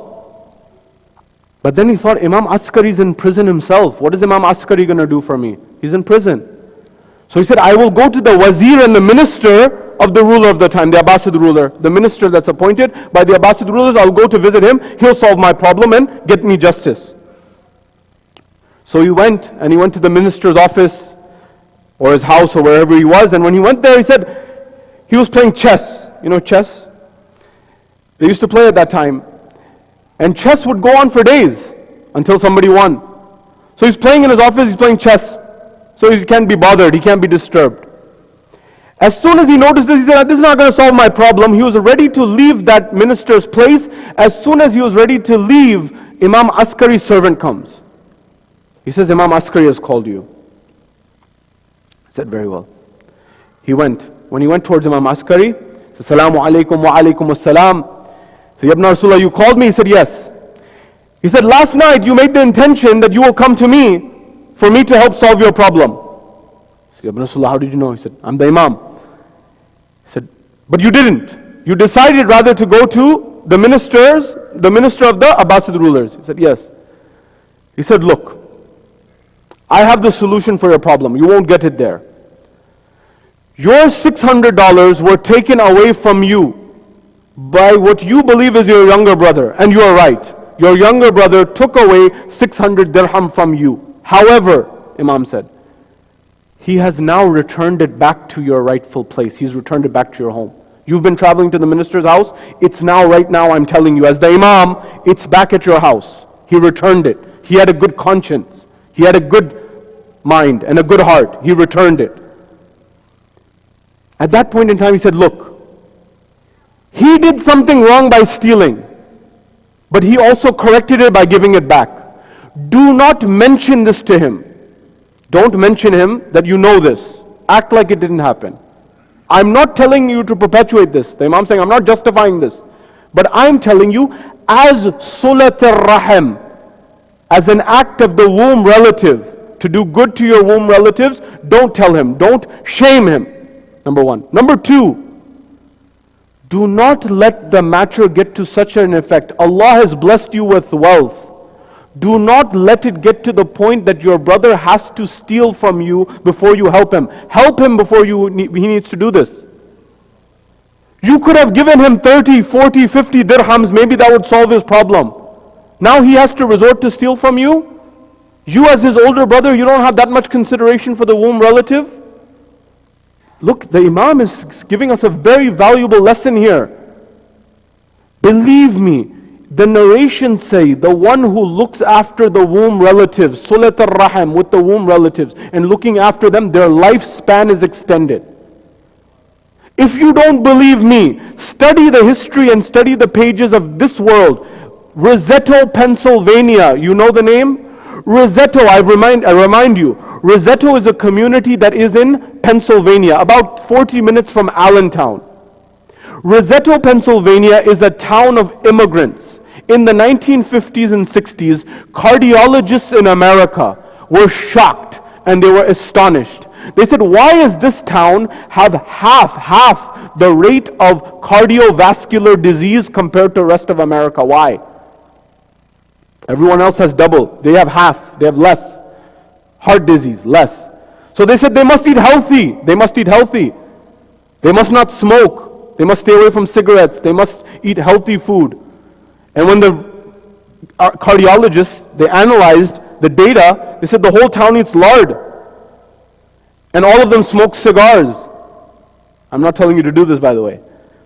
But then he thought, Imam Askari is in prison himself. What is Imam Askari going to do for me? He's in prison. So he said, I will go to the wazir and the minister of the ruler of the time, the Abbasid ruler, the minister that's appointed by the Abbasid rulers. I'll go to visit him. He'll solve my problem and get me justice. So he went to the minister's office or his house or wherever he was. And when he went there, he said he was playing chess. You know chess? They used to play at that time. And chess would go on for days until somebody won. So he's playing in his office, he's playing chess. So he can't be bothered, he can't be disturbed. As soon as he noticed this, he said, this is not going to solve my problem. He was ready to leave that minister's place. As soon as he was ready to leave, Imam Askari's servant comes. He says, Imam Askari has called you. He said, very well. He went. When he went towards Imam Askari, he said, Assalamu alaikum wa alaikum assalam. So, Ibn Rasulullah, you called me? He said, yes. He said, last night you made the intention that you will come to me for me to help solve your problem. He said, Ibn Rasulullah, how did you know? He said, I'm the Imam. He said, but you didn't. You decided rather to go to the minister of the Abbasid rulers. He said, yes. He said, look, I have the solution for your problem. You won't get it there. Your $600 were taken away from you by what you believe is your younger brother. And you are right. Your younger brother took away 600 dirham from you. However, Imam said, he has now returned it back to your rightful place. He's returned it back to your home. You've been traveling to the minister's house. It's now, right now, I'm telling you, as the Imam, it's back at your house. He returned it. He had a good conscience. He had a good mind and a good heart. He returned it. At that point in time, he said, look, he did something wrong by stealing, but he also corrected it by giving it back. Do not mention this to him. Don't mention him that you know this. Act like it didn't happen. I'm not telling you to perpetuate this. The Imam saying, I'm not justifying this. But I'm telling you, as sulat al-rahim, as an act of the womb relative, to do good to your womb relatives, don't tell him. Don't shame him. Number one. Number two, do not let the matter get to such an effect. Allah has blessed you with wealth. Do not let it get to the point that your brother has to steal from you before you help him. Help him before he needs to do this. You could have given him 30, 40, 50 dirhams. Maybe that would solve his problem. Now he has to resort to steal from you. You as his older brother, you don't have that much consideration for the womb relative. Look, the Imam is giving us a very valuable lesson here. Believe me, the narrations say the one who looks after the womb relatives, sulat al-rahim, with the womb relatives, and looking after them, their lifespan is extended. If you don't believe me, study the history and study the pages of this world. Rosetto, Pennsylvania, you know the name? Rosetto, I remind you, Rosetto is a community that is in Pennsylvania, about 40 minutes from Allentown. Rosetto, Pennsylvania is a town of immigrants. In the 1950s and 60s, cardiologists in America were shocked and they were astonished. They said, why is this town have half the rate of cardiovascular disease compared to the rest of America? Why? Everyone else has double. They have half. They have less. Heart disease, less. So they said they must eat healthy. They must eat healthy. They must not smoke. They must stay away from cigarettes. They must eat healthy food. And when the cardiologists, they analyzed the data, they said the whole town eats lard. And all of them smoke cigars. I'm not telling you to do this, by the way.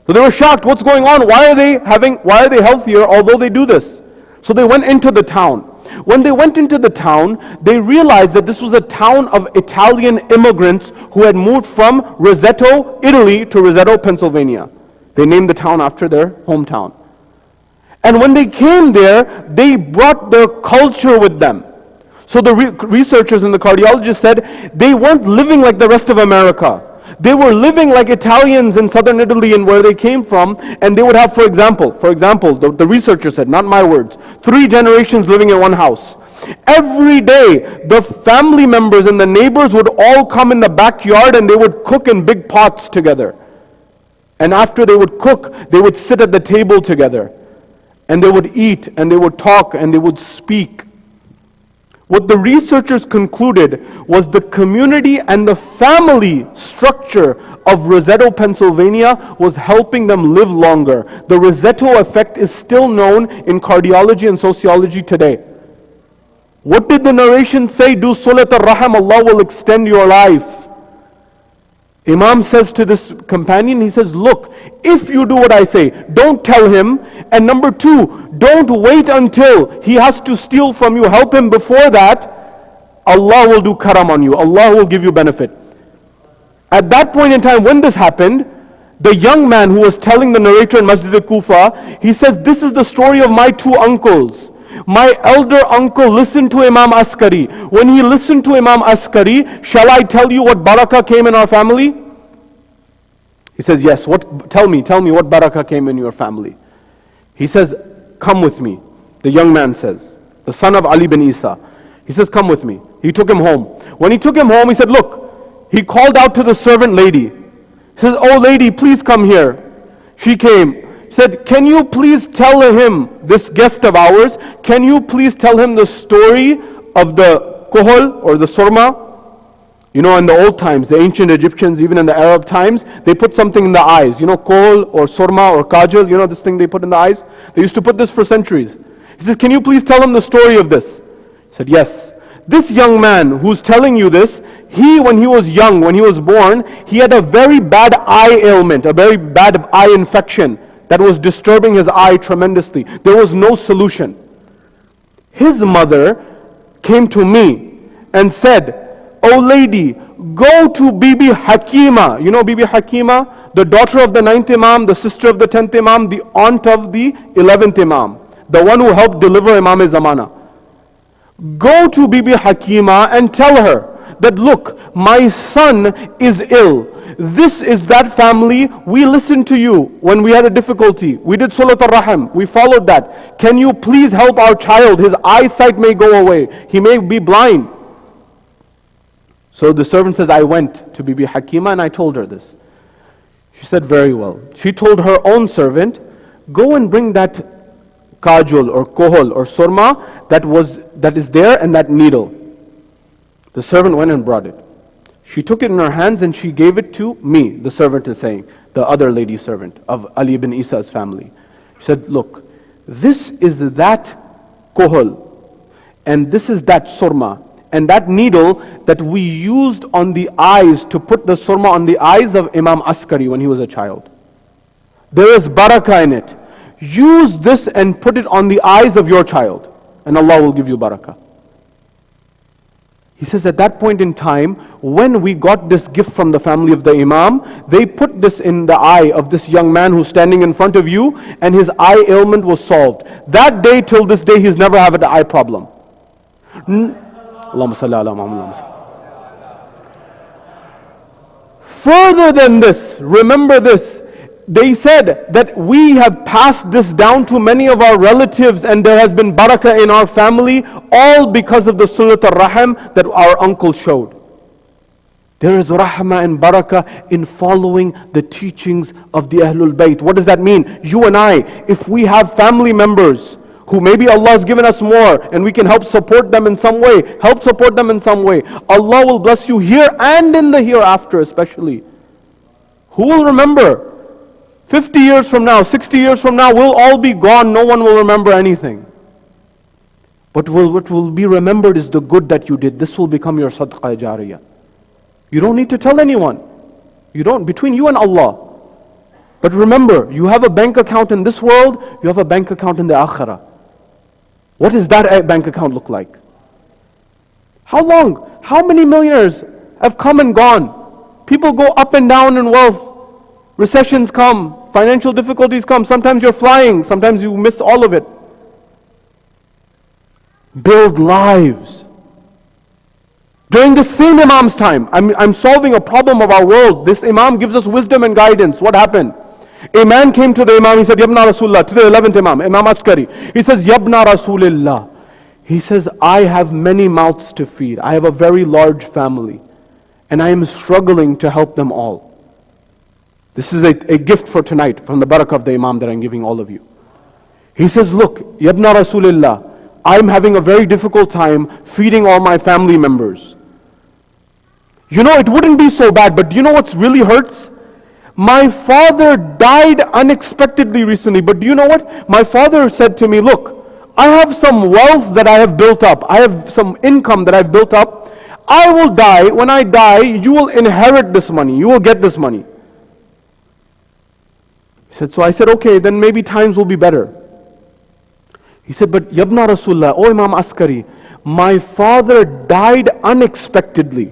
So they were shocked. What's going on? Why are they healthier although they do this? So they went into the town. When they went into the town, they realized that this was a town of Italian immigrants who had moved from Rosetto, Italy to Rosetto, Pennsylvania. They named the town after their hometown. And when they came there, they brought their culture with them. So the researchers and the cardiologists said they weren't living like the rest of America. They were living like Italians in southern Italy and where they came from, and they would have, for example, the researcher said, not my words, 3 generations living in one house. Every day, the family members and the neighbors would all come in the backyard and they would cook in big pots together. And after they would cook, they would sit at the table together. And they would eat, and they would talk, and they would speak. What the researchers concluded was the community and the family structure of Rosetto, Pennsylvania was helping them live longer. The Rosetto effect is still known in cardiology and sociology today. What did the narration say? Do Sulat al-Rahim, Allah will extend your life. Imam says to this companion, he says, look, if you do what I say, don't tell him. And number 2, don't wait until he has to steal from you. Help him before that. Allah will do karam on you. Allah will give you benefit. At that point in time, when this happened, the young man who was telling the narrator in Masjid al-Kufa, he says, this is the story of my 2 uncles. My elder uncle listened to Imam al-Askari. When he listened to Imam al-Askari, shall I tell you what barakah came in our family? He says, yes. Tell me what barakah came in your family. He says, come with me. The young man says, the son of Ali bin Isa. He says, come with me. He took him home. When he took him home, he said, look, he called out to the servant lady. He says, oh lady, please come here. She came. Said, can you please tell him, this guest of ours, can you please tell him the story of the kohol or the surma? You know, in the old times, the ancient Egyptians, even in the Arab times, they put something in the eyes. You know, kohol or surma or kajal, you know this thing they put in the eyes? They used to put this for centuries. He says, can you please tell him the story of this? He said, yes. This young man who's telling you this, when he was young, when he was born, he had a very bad eye ailment, a very bad eye infection that was disturbing his eye tremendously. There was no solution. His mother came to me and said, oh lady, go to Bibi Hakima. You know Bibi Hakima? The daughter of the 9th Imam, the sister of the 10th Imam, the aunt of the 11th Imam. The one who helped deliver Imam-e-Zamana. Go to Bibi Hakima and tell her that, look, my son is ill. This is that family. We listened to you when we had a difficulty. We did Sulat al-Rahim. We followed that. Can you please help our child? His eyesight may go away. He may be blind. So the servant says, I went to Bibi Hakima and I told her this. She said, very well. She told her own servant, go and bring that kajul or kohol or surma that is there and that needle. The servant went and brought it. She took it in her hands and she gave it to me, the servant is saying, the other lady servant of Ali ibn Isa's family. She said, look, this is that kohol and this is that surma and that needle that we used on the eyes to put the surma on the eyes of Imam Askari when he was a child. There is barakah in it. Use this and put it on the eyes of your child and Allah will give you barakah. He says at that point in time, when we got this gift from the family of the Imam, they put this in the eye of this young man who's standing in front of you, and his eye ailment was solved. That day till this day, he's never had an eye problem. Allahumma salli ala Muhammad. Further than this, remember this, they said that we have passed this down to many of our relatives, and there has been barakah in our family, all because of the sunnat al-rahim that our uncle showed. There is rahmah and barakah in following the teachings of the Ahlul Bayt. What does that mean? You and I, if we have family members who maybe Allah has given us more and we can help support them in some way, Allah will bless you here and in the hereafter especially. Who will remember? 50 years from now, 60 years from now, we'll all be gone. No one will remember anything. But what will be remembered is the good that you did. This will become your sadaqah jariyah. You don't need to tell anyone. You don't, between you and Allah. But remember, you have a bank account in this world, you have a bank account in the akhirah. What does that bank account look like? How long? How many millionaires have come and gone? People go up and down in wealth. Recessions come, financial difficulties come. Sometimes you're flying, sometimes you miss all of it. Build lives. During the same Imam's time, I'm solving a problem of our world. This Imam gives us wisdom and guidance. What happened? A man came to the Imam, he said, Yabna Rasulullah, to the 11th Imam, Imam al-Askari. He says, Yabna Rasulullah. He says, I have many mouths to feed. I have a very large family. And I am struggling to help them all. This is a gift for tonight from the barakah of the Imam that I'm giving all of you. He says, look, Yabna Rasulullah, I'm having a very difficult time feeding all my family members. You know, it wouldn't be so bad, but do you know what's really hurts? My father died unexpectedly recently, but do you know what? My father said to me, look, I have some wealth that I have built up. I have some income that I've built up. I will die. When I die, you will inherit this money. You will get this money. He said, so I said, okay, then maybe times will be better. He said, but Yabna Rasulullah, oh Imam Askari, my father died unexpectedly.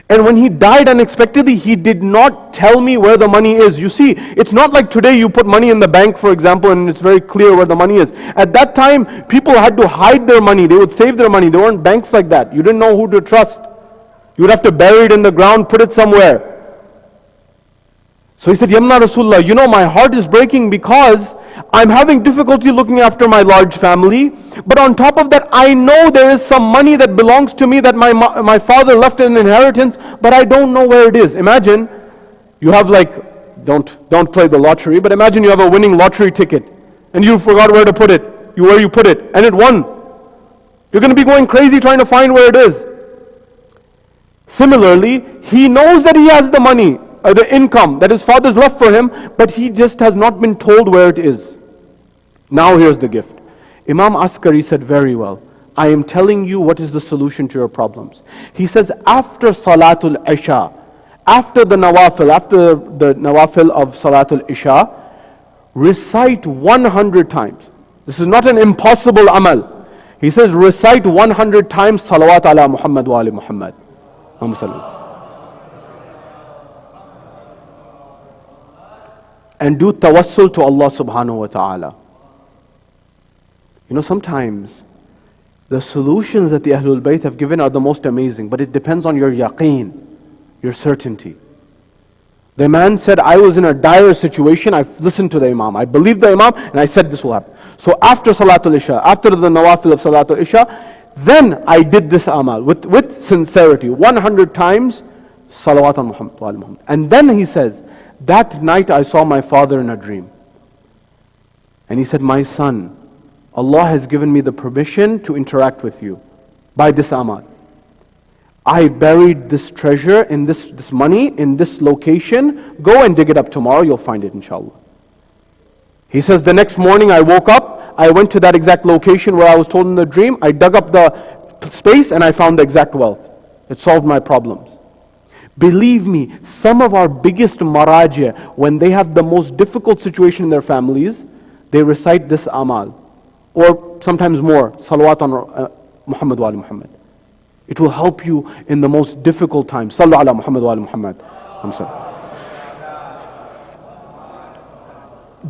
And when he died unexpectedly, he did not tell me where the money is. You see, it's not like today you put money in the bank, for example, and it's very clear where the money is. At that time, people had to hide their money. They would save their money. There weren't banks like that. You didn't know who to trust. You would have to bury it in the ground, put it somewhere. So he said, Yamna Rasulullah, you know, my heart is breaking because I'm having difficulty looking after my large family. But on top of that, I know there is some money that belongs to me that my father left in inheritance, but I don't know where it is. Imagine, you have like, don't play the lottery, but imagine you have a winning lottery ticket and you forgot where to put it, where you put it, and it won. You're going to be going crazy trying to find where it is. Similarly, he knows that he has the money, or the income that his father's left for him, but he just has not been told where it is. Now here's the gift. Imam Askari said very well, I am telling you what is the solution to your problems. He says, after Salatul Isha, after the Nawafil of Salatul Isha, recite 100 times. This is not an impossible amal. He says, recite 100 times Salawat ala Muhammad wa ali Muhammad. And do tawassul to Allah subhanahu wa ta'ala. You know, sometimes the solutions that the Ahlul Bayt have given are the most amazing, but it depends on your yaqeen, your certainty. The man said, I was in a dire situation, I listened to the Imam, I believed the Imam, and I said this will happen. So after Salatul Isha, after the Nawafil of Salatul Isha, then I did this amal with sincerity, 100 times, Salawat on Muhammad wa ali Muhammad. And then he says, that night I saw my father in a dream. And he said, my son, Allah has given me the permission to interact with you by this amal. I buried this treasure in this money in this location. Go and dig it up tomorrow, you'll find it inshallah. He says, the next morning I woke up, I went to that exact location where I was told in the dream, I dug up the space and I found the exact wealth. It solved my problems. Believe me, some of our biggest marajah, when they have the most difficult situation in their families, they recite this amal, or sometimes more, salawat on Muhammad wa ali Muhammad. It will help you in the most difficult times. Sallu ala Muhammad wa ala Muhammad.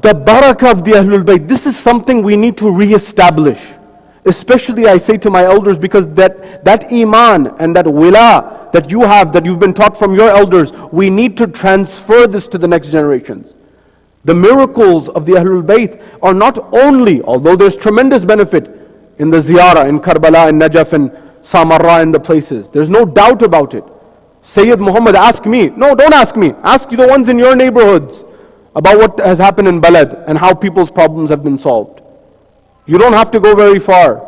The barakah of the Ahlul Bayt, this is something we need to re-establish. Especially I say to my elders, because that iman and that wila that you have, that you've been taught from your elders, we need to transfer this to the next generations. The miracles of the Ahlul Bayt are not only, although there's tremendous benefit in the ziyarah, in Karbala, in Najaf, and Samarra, and the places. There's no doubt about it. Sayyid Muhammad, ask me. No, don't ask me. Ask the ones in your neighborhoods about what has happened in Balad and how people's problems have been solved. You don't have to go very far.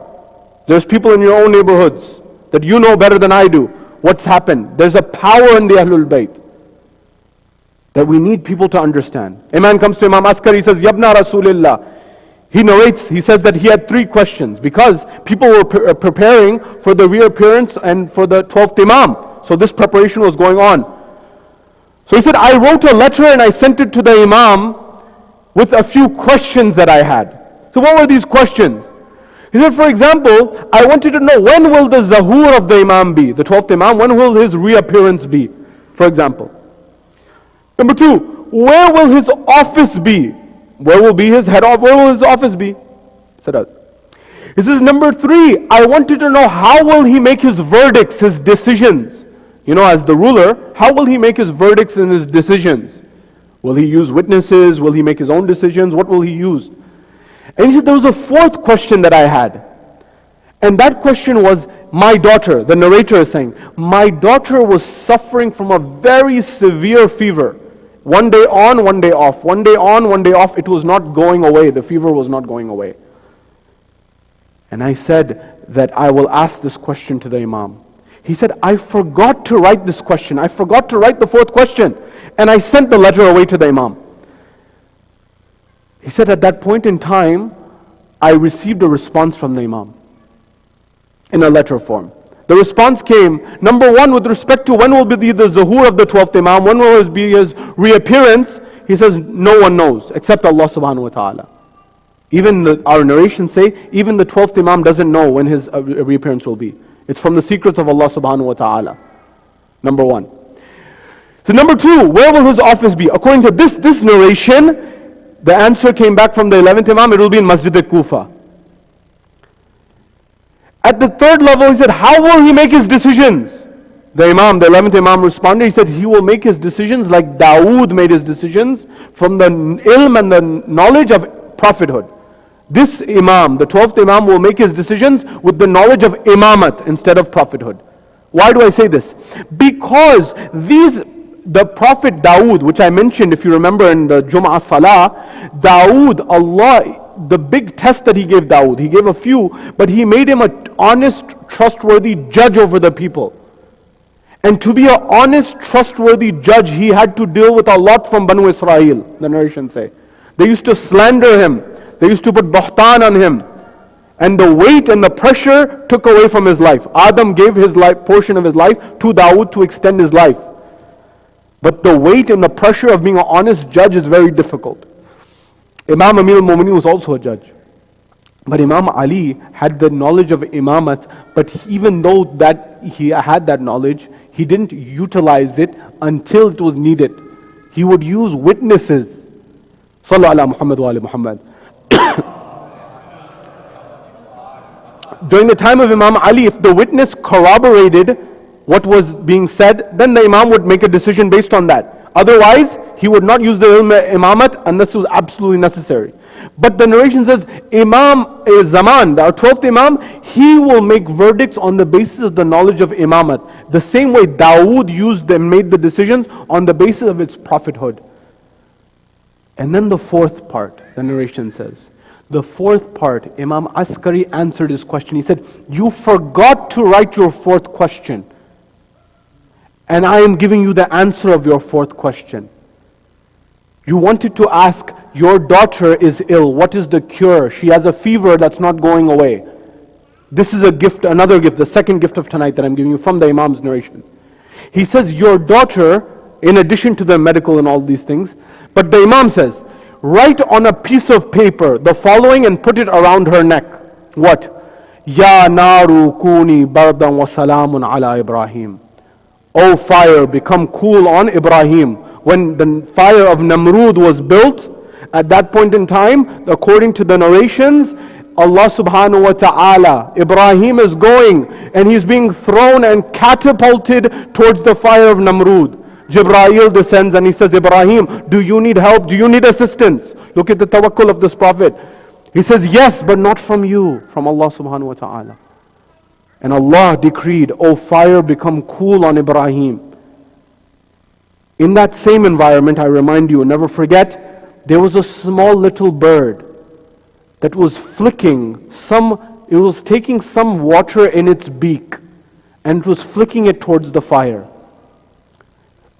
There's people in your own neighborhoods that you know better than I do what's happened. There's a power in the Ahlul Bayt that we need people to understand. A man comes to Imam al-Askari, he says, Yabna Rasulillah. He narrates, he says that he had 3 questions because people were preparing for the reappearance and for the 12th Imam. So this preparation was going on. So he said, I wrote a letter and I sent it to the Imam with a few questions that I had. So what were these questions? He said, for example, I wanted to know when will the Zahur of the Imam be, the 12th Imam, when will his reappearance be, for example. Number 2, where will his office be? Where will be his head office? Where will his office be? He says, number 3, I wanted to know how will he make his verdicts, his decisions. You know, as the ruler, how will he make his verdicts and his decisions? Will he use witnesses? Will he make his own decisions? What will he use? And he said, there was a 4th question that I had. And that question was, my daughter, the narrator is saying, my daughter was suffering from a very severe fever. One day on, one day off. One day on, one day off. It was not going away. The fever was not going away. And I said that I will ask this question to the Imam. He said, I forgot to write this question. I forgot to write the 4th question. And I sent the letter away to the Imam. He said, at that point in time, I received a response from the Imam in a letter form. The response came, number 1, with respect to when will be the Zuhur of the 12th Imam, when will be his reappearance, he says, no one knows except Allah subhanahu wa ta'ala. Even our narrations say, even the 12th Imam doesn't know when his reappearance will be. It's from the secrets of Allah subhanahu wa ta'ala. Number 1. So number 2, where will his office be? According to this narration, the answer came back from the 11th Imam, it will be in Masjid al-Kufa. At the 3rd level, he said, how will he make his decisions? The Imam, the 11th Imam responded, he said, he will make his decisions like Dawood made his decisions from the ilm and the knowledge of prophethood. This Imam, the 12th Imam, will make his decisions with the knowledge of imamat instead of prophethood. Why do I say this? Because the Prophet Dawood, which I mentioned, if you remember in the Jum'ah Salah, Dawood, Allah, the big test that He gave Dawood, He gave a few, but He made him an honest, trustworthy judge over the people. And to be an honest, trustworthy judge, he had to deal with a lot from Banu Israel, the narration say. They used to slander him. They used to put bahtan on him. And the weight and the pressure took away from his life. Adam gave his portion of his life to Dawood to extend his life. But the weight and the pressure of being an honest judge is very difficult. Imam Amir al-Mu'mineen was also a judge. But Imam Ali had the knowledge of imamat, but even though that he had that knowledge, he didn't utilize it until it was needed. He would use witnesses. Sallu ala Muhammad wa ala Muhammad. During the time of Imam Ali, if the witness corroborated what was being said, then the Imam would make a decision based on that. Otherwise, he would not use the imamat unless it was absolutely necessary. But the narration says, Imam Zaman, the 12th Imam, he will make verdicts on the basis of the knowledge of imamat. The same way Dawood used and made the decisions on the basis of its prophethood. And then the 4th part, the narration says, the 4th part, Imam Askari answered his question. He said, you forgot to write your 4th question. And I am giving you the answer of your 4th question. You wanted to ask, your daughter is ill. What is the cure? She has a fever that's not going away. This is a gift, another gift, the 2nd gift of tonight that I'm giving you from the Imam's narration. He says, your daughter, in addition to the medical and all these things, but the Imam says, write on a piece of paper the following and put it around her neck. What? Ya naru kuni bardan wa salamun ala Ibrahim. O fire, become cool on Ibrahim. When the fire of Namrud was built, at that point in time, according to the narrations, Allah subhanahu wa ta'ala, Ibrahim is going and he's being thrown and catapulted towards the fire of Namrud. Jibreel descends and he says, Ibrahim, do you need help? Do you need assistance? Look at the tawakkul of this prophet. He says, yes, but not from you, from Allah subhanahu wa ta'ala. And Allah decreed, O fire, become cool on Ibrahim. In that same environment, I remind you, never forget, there was a small little bird that was flicking it was taking some water in its beak and it was flicking it towards the fire.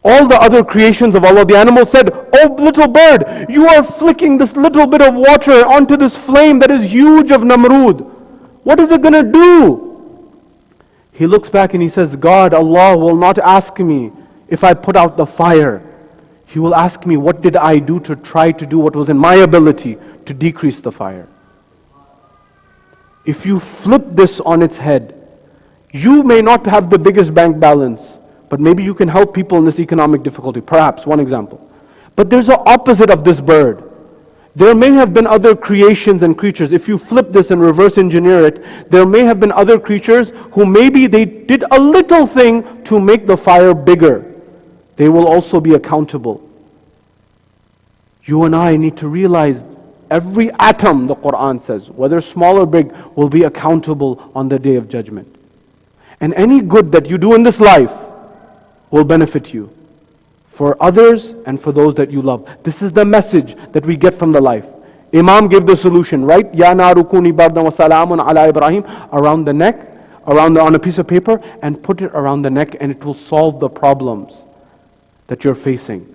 All the other creations of Allah, the animals said, oh little bird, you are flicking this little bit of water onto this flame that is huge of Namrud. What is it going to do? He looks back and he says, God, Allah will not ask me if I put out the fire. He will ask me, what did I do to try to do what was in my ability to decrease the fire? If you flip this on its head, you may not have the biggest bank balance, but maybe you can help people in this economic difficulty. Perhaps, one example. But there's an opposite of this bird. There may have been other creations and creatures. If you flip this and reverse engineer it, there may have been other creatures who maybe they did a little thing to make the fire bigger. They will also be accountable. You and I need to realize every atom, the Quran says, whether small or big, will be accountable on the Day of Judgment. And any good that you do in this life will benefit you, for others and for those that you love. This is the message that we get from the life. Imam gave the solution, right? Ya naru kuni bardan wa salamun ala Ibrahim, around the neck, on a piece of paper, and put it around the neck, and it will solve the problems that you're facing.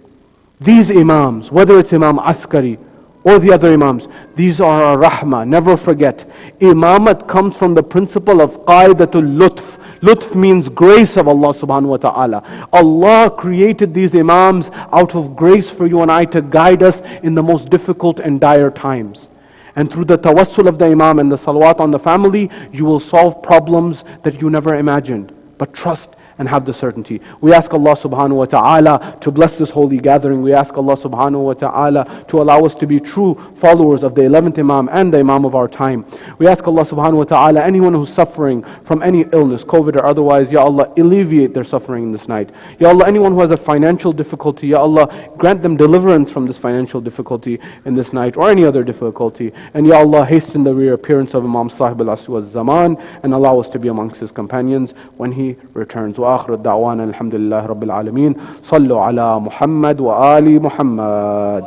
These Imams, whether it's Imam Askari or the other Imams, these are a rahmah. Never forget, Imamat comes from the principle of qaidatul lutf. Lutf means grace of Allah subhanahu wa ta'ala. Allah created these Imams out of grace for you and I to guide us in the most difficult and dire times. And through the tawassul of the Imam and the salawat on the family, you will solve problems that you never imagined. But trust and have the certainty. We ask Allah subhanahu wa ta'ala to bless this holy gathering. We ask Allah subhanahu wa ta'ala to allow us to be true followers of the 11th Imam and the Imam of our time. We ask Allah subhanahu wa ta'ala, anyone who's suffering from any illness, COVID or otherwise, Ya Allah, alleviate their suffering in this night. Ya Allah, anyone who has a financial difficulty, Ya Allah, grant them deliverance from this financial difficulty in this night or any other difficulty. And Ya Allah, hasten the reappearance of Imam Sahib al-Asr wal-Zaman and allow us to be amongst his companions when he returns. وآخر الدعوانا الحمد لله رب العالمين صلوا على محمد وآل محمد.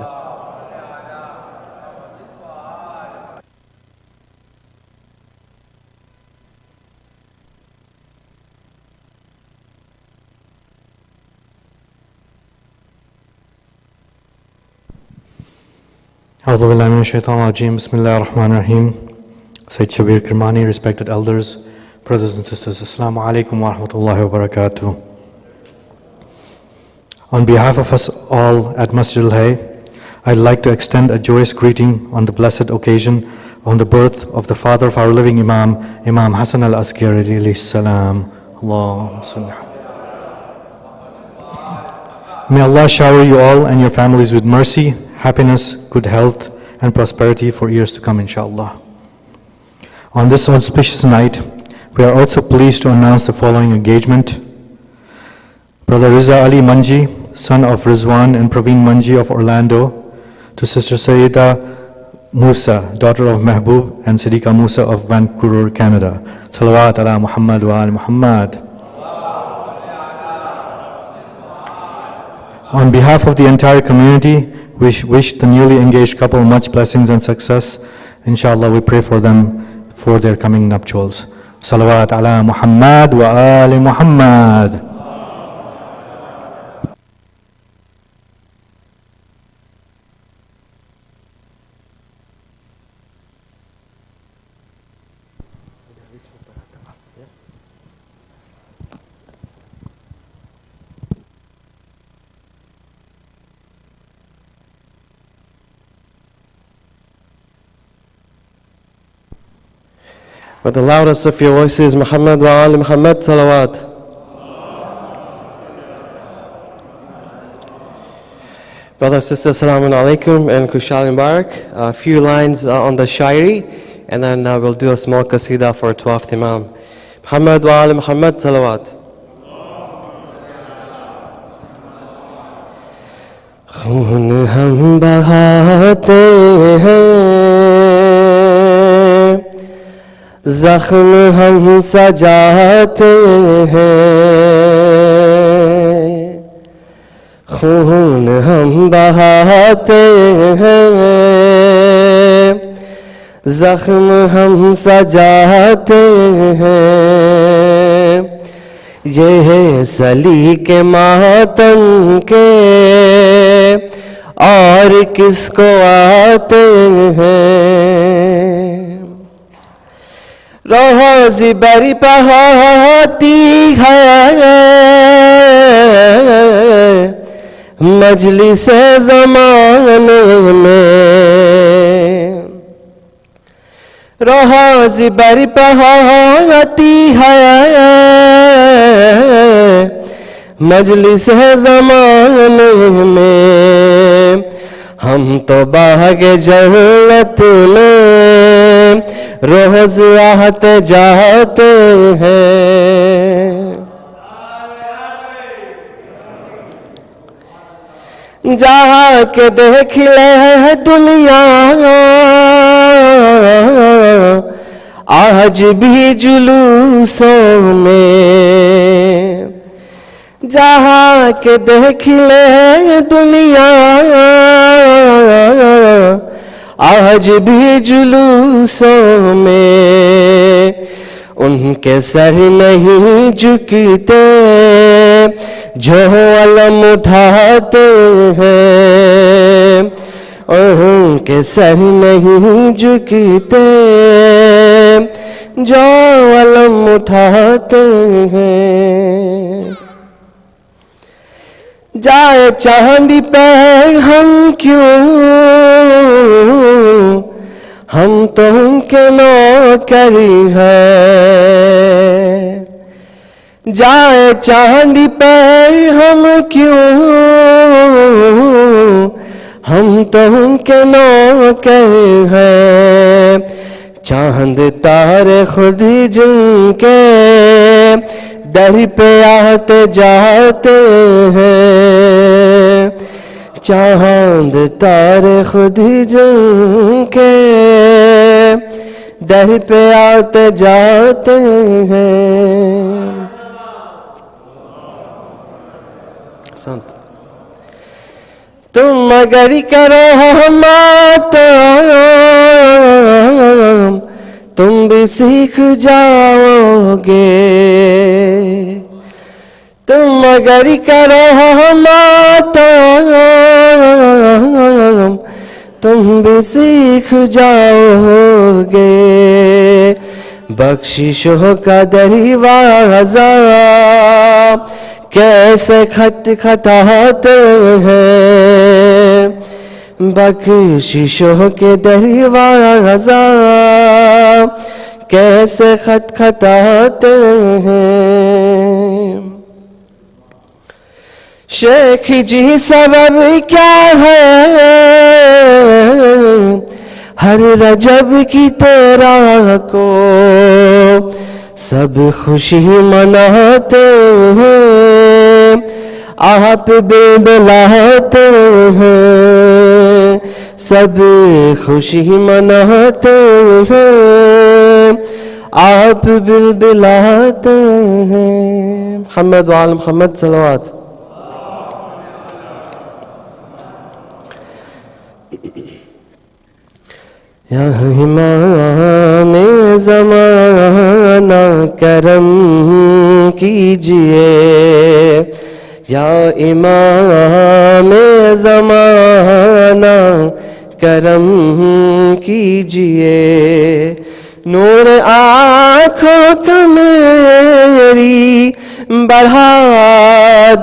أعوذ بالله من الشيطان الرجيم بسم الله الرحمن الرحيم. Sayyid Shabbir Kirmani, respected elders, brothers and sisters, Assalamu alaikum wa rahmatullahi wa barakatuh. On behalf of us all at Masjid al-Hayy, I'd like to extend a joyous greeting on the blessed occasion on the birth of the father of our living Imam, Imam Hasan al-Askari alayhi salam. Allahumma salli. May Allah shower you all and your families with mercy, happiness, good health, and prosperity for years to come, inshallah. On this auspicious night, we are also pleased to announce the following engagement. Brother Riza Ali Manji, son of Rizwan and Praveen Manji of Orlando, to Sister Sayyida Musa, daughter of Mehboob and Siddiqa Musa of Vancouver, Canada. Salawat ala Muhammad wa ala Muhammad. On behalf of the entire community, we wish the newly engaged couple much blessings and success. Inshallah, we pray for them for their coming nuptials. Salawat ala Muhammad wa ali Muhammad. With the loudest of your voices, Muhammad wa ali Muhammad salawat. Brothers, sisters, assalamu alaikum and Kushal Mubarak. A few lines on the Shairi, and then we'll do a small qasida for 12th Imam. Muhammad wa ali Muhammad salawat. خون ہم بہاتے ہیں، زخم ہم سجاتے ہیں، خون ہم بہاتے ہیں، زخم ہم سجاتے ہیں، یہ سلیق ماتم کے اور کس کو آتے ہیں، روز بری پہاتی ہے مجلس زمانے میں، روز بری پہاتی ہے مجلس زمانے میں، ہم تو باغ جنت میں روز آتے جاتے ہیں، جا کے دیکھ لے دنیا آج بھی جلوسوں میں، جہاں کے دیکھ لے دنیا آج بھی جلوسوں میں، ان کے سر نہیں جھکتے جو علم اٹھاتے ہیں، ان کے سر نہیں جھکتے جو علم اٹھاتے ہیں، جائے چاندی پہ ہم کیوں، ہم تو ان کے نوکر ہیں، جائے چاندی پہ ہم کیوں، ہم تو ان کے نوکر ہیں، چاند تارے خود جن کے در پہ آتے جاتے ہیں، چاند تارے خود جن کے در پہ آتے جاتے ہیں۔ سنت تم مگر کرو ماتم تم بھی سیکھ جاؤ گے، تم مگر کرو ماتم تم بھی سیکھ جاؤ گے، بخششوں کا دروازہ کیسے کھٹکھٹاتے ہیں، بخششوں کے دروازہ کیسے کھٹکھٹاتے ہیں، شیخ جی سبب کیا ہے ہر رجب کی تیرا کو سب خوشی مناتے ہیں، آپ بلبلاتے ہیں، سب خوشی مناتے ہیں، آپ بلبلاتے ہیں۔ محمد وعلی محمد صلوات۔ یا امام زمانہ کرم کیجئے، یا امام زمانہ کرم کیجئے، نور آنکھوں کا میری بڑھا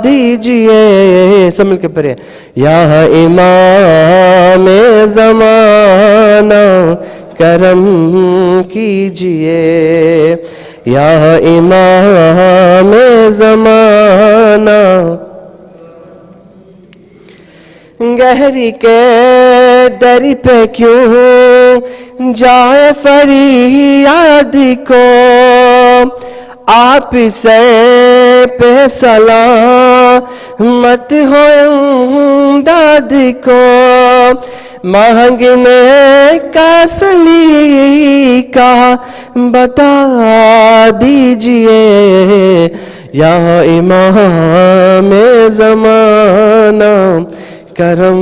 دیجئے، سب مل کے پڑھیں، یا امام زمانہ کرم کیجئے یا امام زمانہ گہری کے در پہ کیوں جائے فریاد کو آپ سے پہ سلامت ہو امداد کو مانگنے کا سلیقہ بتا دیجئے یا امام زمانہ کرم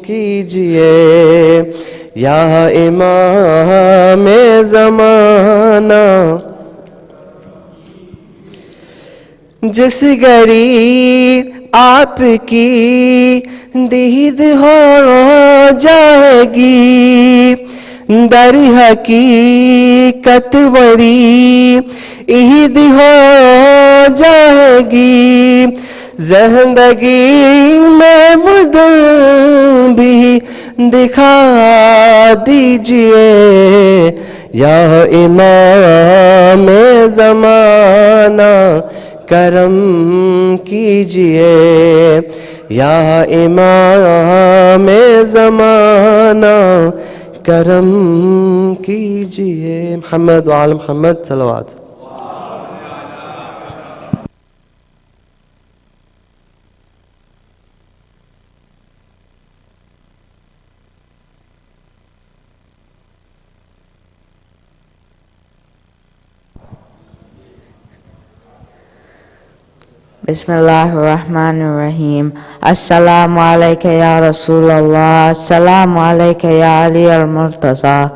کیجئے یا امام زمانہ جس غریب آپ کی دید ہو جائے گی در حقیقت بڑی عید ہو جائے گی زندگی میں وہ دن بھی دکھا دیجئے یا امام زمانہ کرم کیجئے یا امام زمانہ کرم کیجئے محمد وعلی محمد صلوات بسم الله الرحمن الرحيم السلام عليك يا رسول الله السلام عليك يا علي المرتضى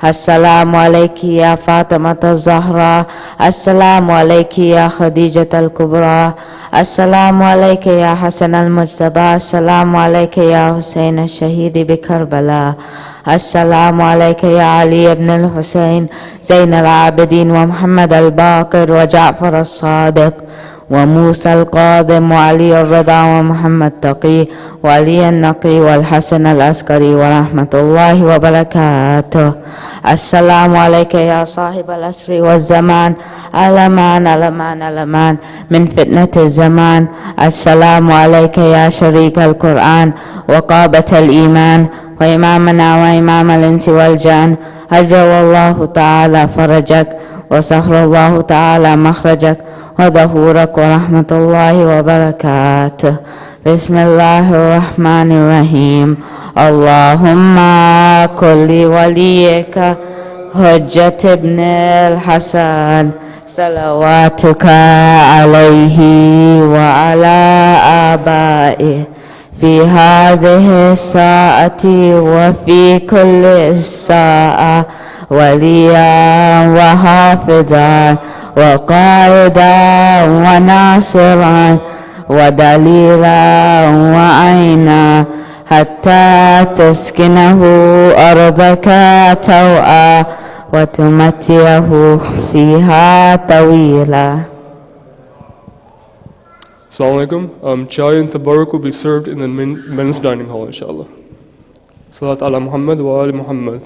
السلام عليك يا فاطمة الزهراء السلام عليك يا خديجة الكبرى السلام عليك يا حسن المجتبى السلام عليك يا حسين الشهيد بكربلاء السلام عليك يا علي بن الحسين زين العابدين ومحمد الباقر وجعفر الصادق وموسى القادم وعلي الرضا ومحمد تقي وعلي النقي والحسن العسكري ورحمة الله وبركاته السلام عليك يا صاحب العصر والزمان الأمان الأمان الأمان من فتنة الزمان السلام عليك يا شريك القرآن وقابة الإيمان وإمامنا وإمام الإنس والجان أجل الله تعالى فرجك وسخر الله تعالى مخرجك وظهورك ورحمة الله وبركاته بسم الله الرحمن الرحيم اللهم كن لوليك حجة ابن الحسن صلواتك عليه وعلى آبائه في هذه الساعة وفي كل الساعة وليا وحافظا وقائدا وناصرا ودليلا وعينا حتى تسكنه أرضك توعا وتمتعه فيها طويلا. Assalamu alaikum. Chai and tabarak will be served in the men's dining hall, inshallah. Salat ala Muhammad wa ali Muhammad.